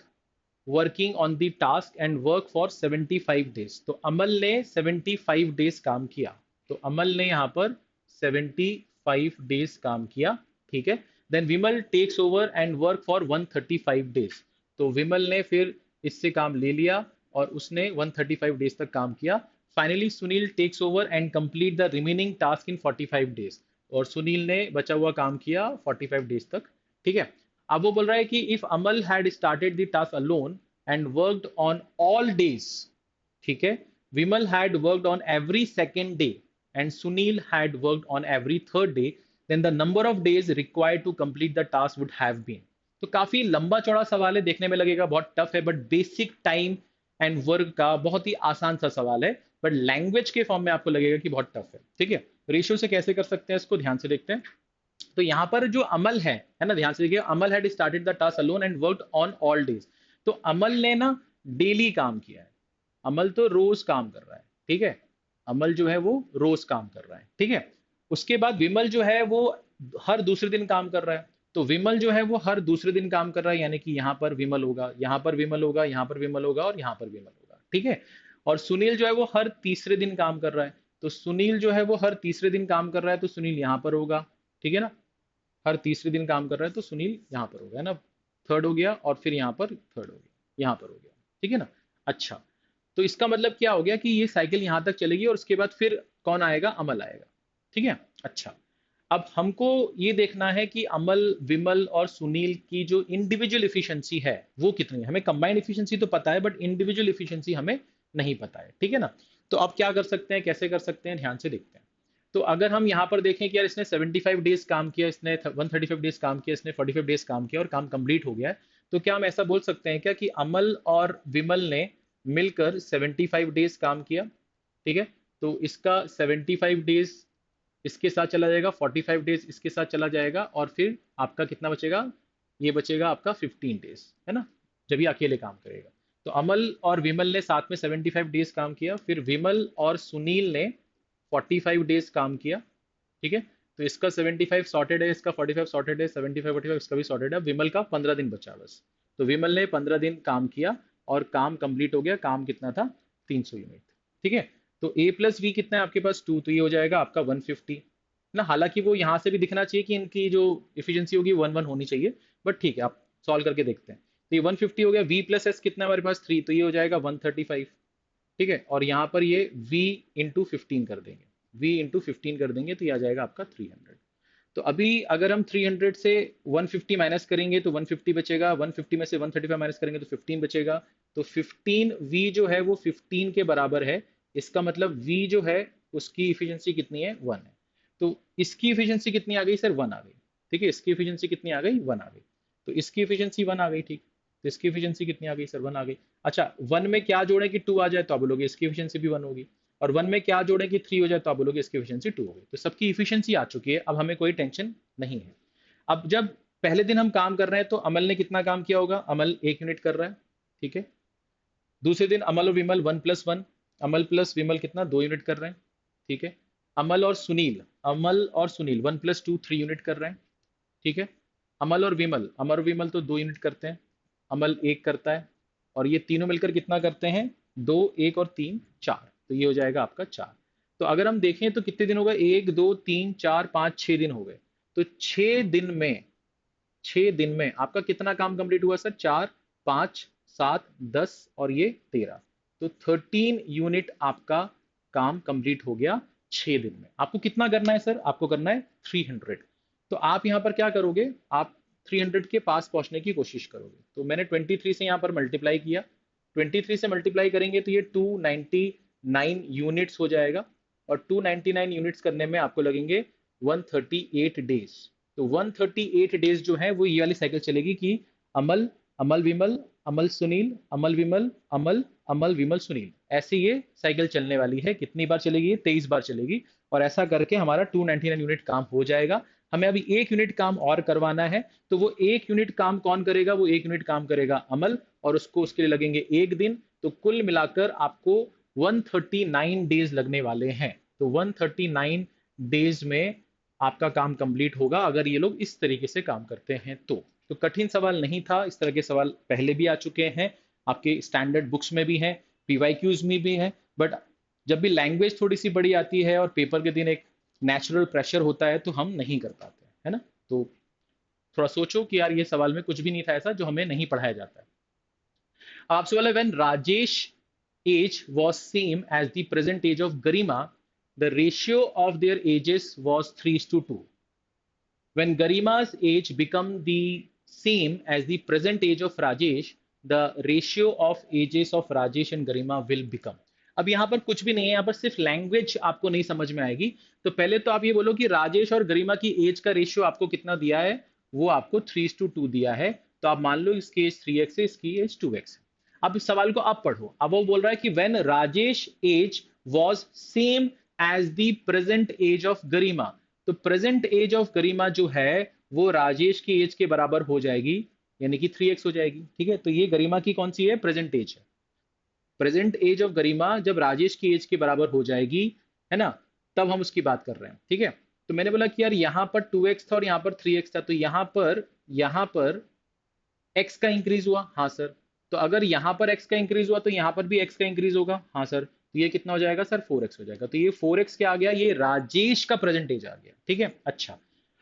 working on the task and work for 75 days. तो अमल ने 75 डेज काम किया। तो अमल ने यहाँ पर 75 डेज काम किया। ठीक है, then Vimal takes over and work for 135 days. तो विमल ने फिर इससे काम ले लिया और उसने 135 डेज तक काम किया। Finally Sunil takes over and complete the remaining task in 45 days. और सुनील ने बचा हुआ काम किया 45 डेज तक। ठीक है, अब वो बोल रहा है कि if Amal had started the task alone and worked on all days, ठीक है, Vimal had worked on every second day and Sunil had worked on every third day, then the number of days required to complete the task would have been. तो काफी लंबा चौड़ा सवाल है, देखने में लगेगा बहुत टफ है, but basic time and work का बहुत ही आसान सा सवाल है, बट लैंग्वेज के फॉर्म में आपको लगेगा कि बहुत टफ है। ठीक है, रेशियो से कैसे कर सकते हैं इसको ध्यान से देखते हैं। तो यहाँ पर जो अमल है ना, ध्यान से देखिए, Amal had started the task alone and worked on all days. तो अमल ने ना डेली काम किया है, अमल तो रोज काम कर रहा है, ठीक है, अमल जो है वो रोज काम कर रहा है, ठीक है। उसके बाद विमल जो है वो हर दूसरे दिन काम कर रहा है, तो विमल जो है वो हर दूसरे दिन काम कर रहा है, यानी कि यहाँ पर विमल होगा, यहाँ पर विमल होगा, यहाँ पर विमल होगा और यहाँ पर विमल होगा, ठीक है। और सुनील जो है वो हर तीसरे दिन काम कर रहा है, तो सुनील जो है वो हर तीसरे दिन काम कर रहा है, तो सुनील यहाँ पर होगा, ठीक है ना, हर तीसरे दिन काम कर रहा है तो सुनील यहाँ पर हो गया ना, थर्ड हो गया, और फिर यहाँ पर थर्ड हो गया, यहाँ पर हो गया, ठीक है ना। अच्छा, तो इसका मतलब क्या हो गया कि ये साइकिल यहाँ तक चलेगी और उसके बाद फिर कौन आएगा, अमल आएगा, ठीक है। अच्छा, अब हमको ये देखना है कि अमल, विमल और सुनील की जो इंडिविजुअल इफिशिएंसी है वो कितनी है। हमें कंबाइंड इफिशिएंसी तो पता है, बट इंडिविजुअल इफिशिएंसी हमें नहीं पता है, ठीक है ना। तो अब क्या कर सकते हैं, कैसे कर सकते हैं, ध्यान से देखते हैं। तो अगर हम यहाँ पर देखें कि यार इसने 75 डेज काम किया, इसने 135 डेज काम किया, इसने 45 डेज काम किया और काम कंप्लीट हो गया है, तो क्या हम ऐसा बोल सकते हैं क्या कि अमल और विमल ने मिलकर 75 डेज काम किया, ठीक है। तो इसका 75 डेज इसके साथ चला जाएगा, 45 डेज इसके साथ चला जाएगा, और फिर आपका कितना बचेगा, ये बचेगा आपका 15 डेज, है ना, जब ये अकेले काम करेगा। तो अमल और विमल ने साथ में 75 डेज काम किया, फिर विमल और सुनील ने 45 डेज काम किया, ठीक है। तो इसका 75 सॉर्टेड है, इसका 45 सॉर्टेड है, 75 45 इसका भी सॉर्टेड है, विमल का 15 दिन बचा बस। तो विमल ने 15 दिन काम किया और काम कंप्लीट हो गया। काम कितना था, 300 यूनिट, ठीक है। तो a प्लस वी कितना है आपके पास, 2, तो ये हो जाएगा आपका 150 ना। हालांकि वो यहाँ से भी दिखना चाहिए कि इनकी जो इफिशियंसी होगी 1 1 होनी चाहिए, बट ठीक है, आप सॉल्व करके देखते हैं। तो ये 150 हो गया, v प्लस एस कितना है हमारे पास, 3, तो ये हो जाएगा 135, ठीक है। और यहाँ पर ये v इंटू 15 कर देंगे, v इंटू 15 कर देंगे तो ये आ जाएगा आपका 300। तो अभी अगर हम 300 से 150 माइनस करेंगे तो 150 बचेगा, 150 में से 135 माइनस करेंगे तो 15 बचेगा। तो 15 v जो है वो 15 के बराबर है, इसका मतलब v जो है उसकी इफिशियंसी कितनी है, 1 है। तो इसकी इफिशियंसी कितनी आ गई सर, 1 आ गई, ठीक है। इसकी इफिशियंसी कितनी आ गई, 1 आ गई। तो इसकी इफिशियंसी 1 आ गई, ठीक। तो इसकी इफिशियंसी कितनी आ गई सर, 1 आ गई। अच्छा, 1 में क्या जोड़े कि 2 आ जाए, तो आप बोलोगे इसकी इफिशियंसी भी 1 होगी। और 1 में क्या जोड़े कि 3 हो जाए, तो आप बोलोगे इसकी इफिशियंसी 2 हो गई। तो सबकी इफिशियंसी आ चुकी है, अब हमें कोई टेंशन नहीं है। अब जब पहले दिन हम काम कर रहे हैं तो अमल ने कितना काम किया होगा, अमल 1 यूनिट कर रहा है, ठीक है। दूसरे दिन अमल और विमल 1 प्लस 1, अमल प्लस विमल कितना, 2 यूनिट कर रहे हैं, ठीक है। अमल और सुनील 1 प्लस 2, 3 यूनिट कर रहे हैं, ठीक है। अमर और विमल तो 2 यूनिट करते हैं, अमल 1 करता है, और ये तीनों मिलकर कितना करते हैं, 2, 1 और 3, 4, तो ये हो जाएगा आपका 4। तो अगर हम देखें तो कितने दिन हो गए, 1 2 3 4 5 6 दिन हो गए। तो 6 दिन में आपका कितना काम कंप्लीट हुआ सर, 4 5 7 10 और ये 13, तो 13 यूनिट आपका काम कंप्लीट हो गया 6 दिन में। आपको कितना करना है सर, आपको करना है 300। तो आप यहाँ पर क्या करोगे, आप 300 के पास पहुंचने की कोशिश करोगे। तो मैंने 23 से यहाँ पर मल्टीप्लाई किया, 23 से मल्टीप्लाई करेंगे तो ये 299 यूनिट्स हो जाएगा, और 299 यूनिट्स करने में आपको लगेंगे 138 डेज। तो 138 डेज जो है वो ये वाली साइकिल चलेगी कि अमल, अमल विमल, अमल सुनील, अमल विमल, अमल, अमल विमल सुनील, ऐसे ये साइकिल चलने वाली है। कितनी बार चलेगी, 23 बार चलेगी। और ऐसा करके हमारा 299 यूनिट काम हो जाएगा। हमें अभी 1 यूनिट काम और करवाना है, तो वो 1 यूनिट काम कौन करेगा, वो 1 यूनिट काम करेगा अमल, और उसको उसके लिए लगेंगे 1 दिन। तो कुल मिलाकर आपको 139 डेज लगने वाले हैं। तो 139 डेज में आपका काम कंप्लीट होगा अगर ये लोग इस तरीके से काम करते हैं। तो कठिन सवाल नहीं था, इस तरह के सवाल पहले भी आ चुके हैं, आपके स्टैंडर्ड बुक्स में भी हैं, पीवाईक्यूज में भी हैं। बट जब भी लैंग्वेज थोड़ी सी बड़ी आती है और पेपर के दिन एक नेचुरल प्रेशर होता है तो हम नहीं कर पाते, है ना। तो थोड़ा सोचो कि यार ये सवाल में कुछ भी नहीं था ऐसा जो हमें नहीं पढ़ाया जाता है। आपसे वाला, when Rajesh age was same as the present age of Garima, the ratio of their ages was 3:2. When Garima's age become the same as the present age of Rajesh, the ratio of ages of Rajesh and Garima will become. अब यहाँ पर कुछ भी नहीं है, यहाँ पर सिर्फ लैंग्वेज आपको नहीं समझ में आएगी। तो पहले तो आप ये बोलो कि राजेश और गरिमा की एज का रेशियो आपको कितना दिया है, वो आपको 3:2 दिया है। तो आप मान लो इसकी एज 3x है, इसकी एज 2x है। अब इस सवाल को आप पढ़ो। अब वो बोल रहा है कि when Rajesh age was same as the present age of Garima, तो प्रेजेंट एज ऑफ गरिमा जो है वो राजेश की एज के बराबर हो जाएगी यानी कि 3x हो जाएगी। ठीक है, तो ये गरिमा की कौन सी है, प्रेजेंट एज है। प्रेजेंट एज ऑफ गरिमा जब राजेश की एज के बराबर हो जाएगी, है ना, तब हम उसकी बात कर रहे हैं। ठीक है, तो मैंने बोला कि यार यहाँ पर 2x था और यहाँ पर 3x था, तो यहाँ पर x का इंक्रीज हुआ, हाँ सर। तो अगर यहाँ पर x का इंक्रीज हुआ तो यहाँ पर भी x का इंक्रीज होगा, हाँ सर। तो ये कितना हो जाएगा सर, 4x हो जाएगा। तो ये 4x क्या आ गया, ये राजेश का प्रेजेंट एज आ गया। ठीक है, अच्छा।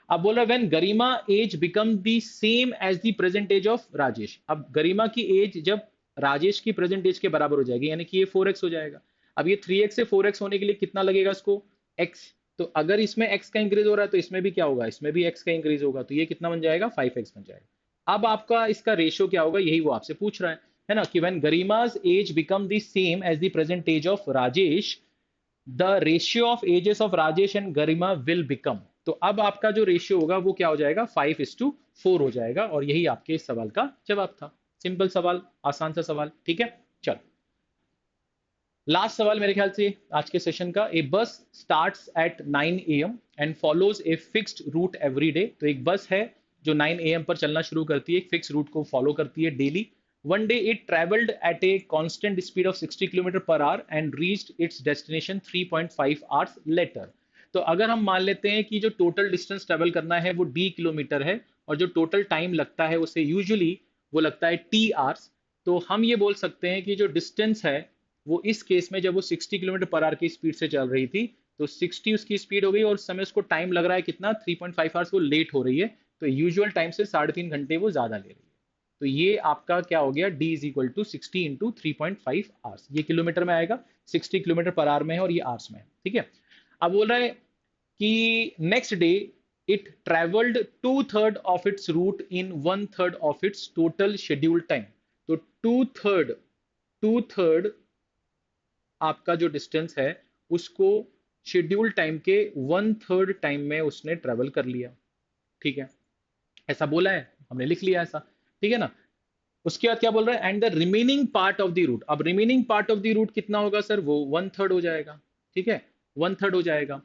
अब बोला when Garima age become the same as the present age of Rajesh. अब गरिमा की एज जब राजेश की प्रेजेंट एज के बराबर हो जाएगी, यानी कि ये 4x हो जाएगा। अब ये 3x से 4x होने के लिए कितना लगेगा इसको, x। तो अगर इसमें x का इंक्रीज हो रहा है तो इसमें भी क्या होगा, इसमें भी x का इंक्रीज होगा। तो ये कितना बन जाएगा, 5x बन जाएगा। अब आपका इसका रेशियो क्या होगा, यही वो आपसे पूछ रहा है ना, कि when Garima's age become the same as the present age of Rajesh, the ratio of ages of Rajesh and Garima will become. तो अब आपका जो रेशियो होगा वो क्या हो जाएगा, 5:4 हो जाएगा। और यही आपके इस सवाल का जवाब था। सिंपल सवाल, आसान सा सवाल। ठीक है, चलो लास्ट सवाल मेरे ख्याल से आज के सेशन का। A bus starts at 9 AM and follows a fixed route every day. तो एक बस है जो 9 AM पर चलना शुरू करती है, एक फिक्स रूट को फॉलो करती है daily. One day it travelled at a constant speed of 60 kilometre per hour and reached its destination 3.5 hours later. तो अगर हम मान लेते हैं कि जो टोटल डिस्टेंस ट्रेवल करना है वो d किलोमीटर है, और जो टोटल टाइम लगता है उसे यूजुअली वो लगता है t आवर्स। तो हम ये बोल सकते हैं कि जो डिस्टेंस है वो इस केस में जब वो 60 किलोमीटर पर आवर की स्पीड से चल रही थी, तो 60 उसकी स्पीड हो गई और उस समय उसको टाइम लग रहा है कितना, 3.5 आवर्स वो लेट हो रही है। तो यूजुअल टाइम से 3.5 घंटे वो ज्यादा ले रही है। तो ये आपका क्या हो गया, d is equal to 60 into 3.5 hours. ये किलोमीटर में आएगा, 60 किलोमीटर पर आवर में है और ये आवर्स में है। ठीक है, अब बोल रहा है कि next day it travelled 2/3 of its route in 1/3 of its total scheduled time. तो टू थर्ड आपका जो डिस्टेंस है उसको शेड्यूल टाइम के 1/3 टाइम में उसने ट्रेवल कर लिया। ठीक है, ऐसा बोला है, हमने लिख लिया ऐसा। ठीक है ना, उसके बाद क्या बोल रहा है, and the remaining part of the route. अब remaining part of the route कितना होगा सर, वो 1/3 हो जाएगा। ठीक है, 1/3 हो जाएगा।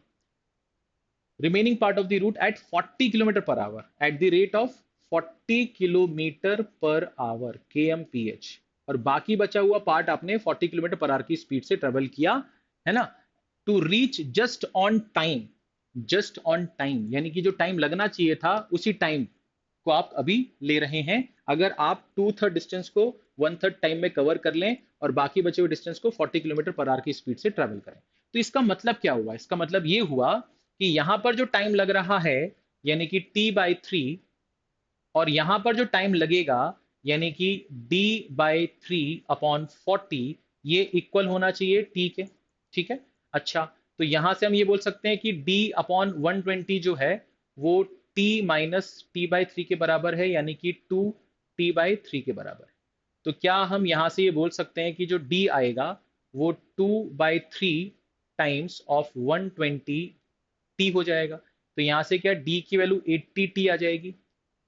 Remaining part of the route at 40 kilometre per hour, at the rate of 40 kilometre per hour kmph। और बाकी बचा हुआ पार्ट आपने 40 किलोमीटर पर आवर की स्पीड से ट्रेवल किया, है ना, to reach just on time. Just on time यानी कि जो टाइम लगना चाहिए था उसी टाइम को आप अभी ले रहे हैं, अगर आप 2/3 डिस्टेंस को 1/3 टाइम में कवर कर लें और बाकी बचे हुए डिस्टेंस को 40 किलोमीटर पर आवर की स्पीड से ट्रेवल करें। तो इसका मतलब क्या हुआ, इसका मतलब ये हुआ कि यहां पर जो टाइम लग रहा है यानी कि t/3, और यहां पर जो टाइम लगेगा यानी कि d/3/40, ये इक्वल होना चाहिए t के। ठीक है, अच्छा। तो यहां से हम ये बोल सकते हैं कि d/120 जो है वो t माइनस t/3 के बराबर है, यानी कि 2t/3 के बराबर है। तो क्या हम यहां से ये बोल सकते हैं कि जो d आएगा वो 2/3 टाइम्स ऑफ 120 t हो जाएगा। तो यहां से क्या d की वैल्यू 80t आ जाएगी,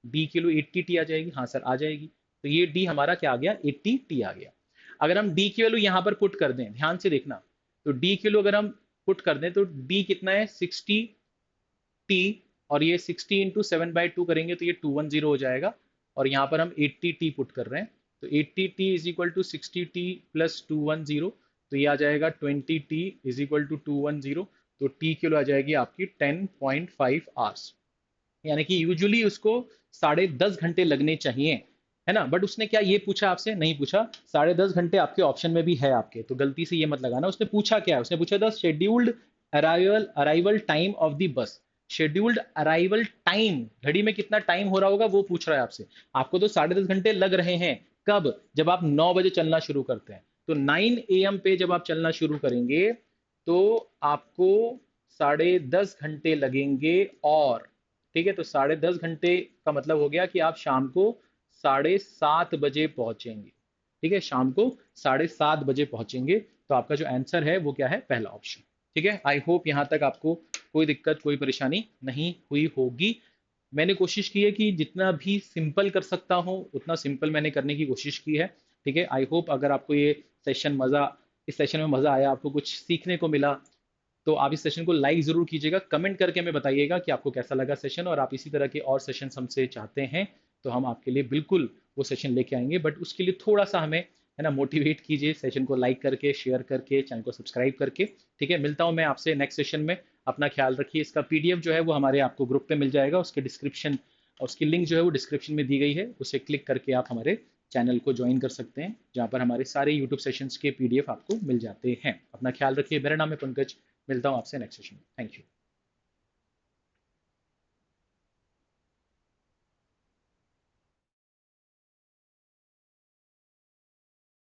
d की वैल्यू 80t आ जाएगी, हाँ सर आ जाएगी। तो ये d हमारा क्या आ गया, 80t आ गया। अगर हम d की वैल्यू यहाँ पर पुट कर दें, ध्यान से देखना, तो d की वैल्यू अगर हम पुट कर दें तो d कितना है 60t, और ये 60 इंटू 7/2 करेंगे तो ये 210 हो जाएगा। और यहाँ पर हम 80t पुट कर रहे हैं, तो 80t is equal to 60t plus 210, तो ये आ जाएगा 20t इज इक्वल टू 210। तो t किलो आ जाएगी आपकी 10.5 आवर्स, यानी कि यूजुअली उसको 10.5 घंटे लगने चाहिए, है ना। बट उसने क्या ये पूछा आपसे, नहीं पूछा। 10.5 घंटे आपके ऑप्शन में भी है आपके, तो गलती से ये मत लगाना। उसने पूछा क्या है, उसने पूछा the scheduled arrival time of the bus. Scheduled arrival time, घड़ी में कितना टाइम हो रहा होगा वो पूछ रहा है आपसे। आपको तो 10.5 घंटे लग रहे हैं, कब, जब आप 9 बजे चलना शुरू करते हैं। तो 9 AM पे जब आप चलना शुरू करेंगे तो आपको 10.5 घंटे लगेंगे। और ठीक है, तो 10.5 घंटे का मतलब हो गया कि आप शाम को 7:30 बजे पहुंचेंगे। ठीक है, शाम को 7:30 बजे पहुंचेंगे। तो आपका जो आंसर है वो क्या है, पहला ऑप्शन। ठीक है, आई होप यहां तक आपको कोई दिक्कत कोई परेशानी नहीं हुई होगी। मैंने कोशिश की है कि जितना भी सिंपल कर सकता हूँ उतना सिंपल मैंने करने की कोशिश की है। ठीक है, आई होप अगर आपको ये सेशन इस सेशन में मजा आया, आपको कुछ सीखने को मिला, तो आप इस सेशन को लाइक जरूर कीजिएगा, कमेंट करके हमें बताइएगा कि आपको कैसा लगा सेशन, और आप इसी तरह के और सेशन हमसे चाहते हैं तो हम आपके लिए बिल्कुल वो सेशन लेके आएंगे। बट उसके लिए थोड़ा सा हमें है ना मोटिवेट कीजिए, सेशन को लाइक करके, शेयर करके, चैनल को सब्सक्राइब करके। ठीक है, मिलता हूँ मैं आपसे नेक्स्ट सेशन में। अपना ख्याल रखिए। इसका पीडीएफ जो है वो हमारे आपको ग्रुप पे मिल जाएगा, उसके डिस्क्रिप्शन, उसकी लिंक जो है वो डिस्क्रिप्शन में दी गई है, उसे क्लिक करके आप हमारे चैनल को ज्वाइन कर सकते हैं, जहाँ पर हमारे सारे यूट्यूब सेशंस के पीडीएफ आपको मिल जाते हैं। अपना ख्याल रखिए। मेरा नाम है पंकज। मिलता हूँ आपसे नेक्स्ट सेशन में। Thank you.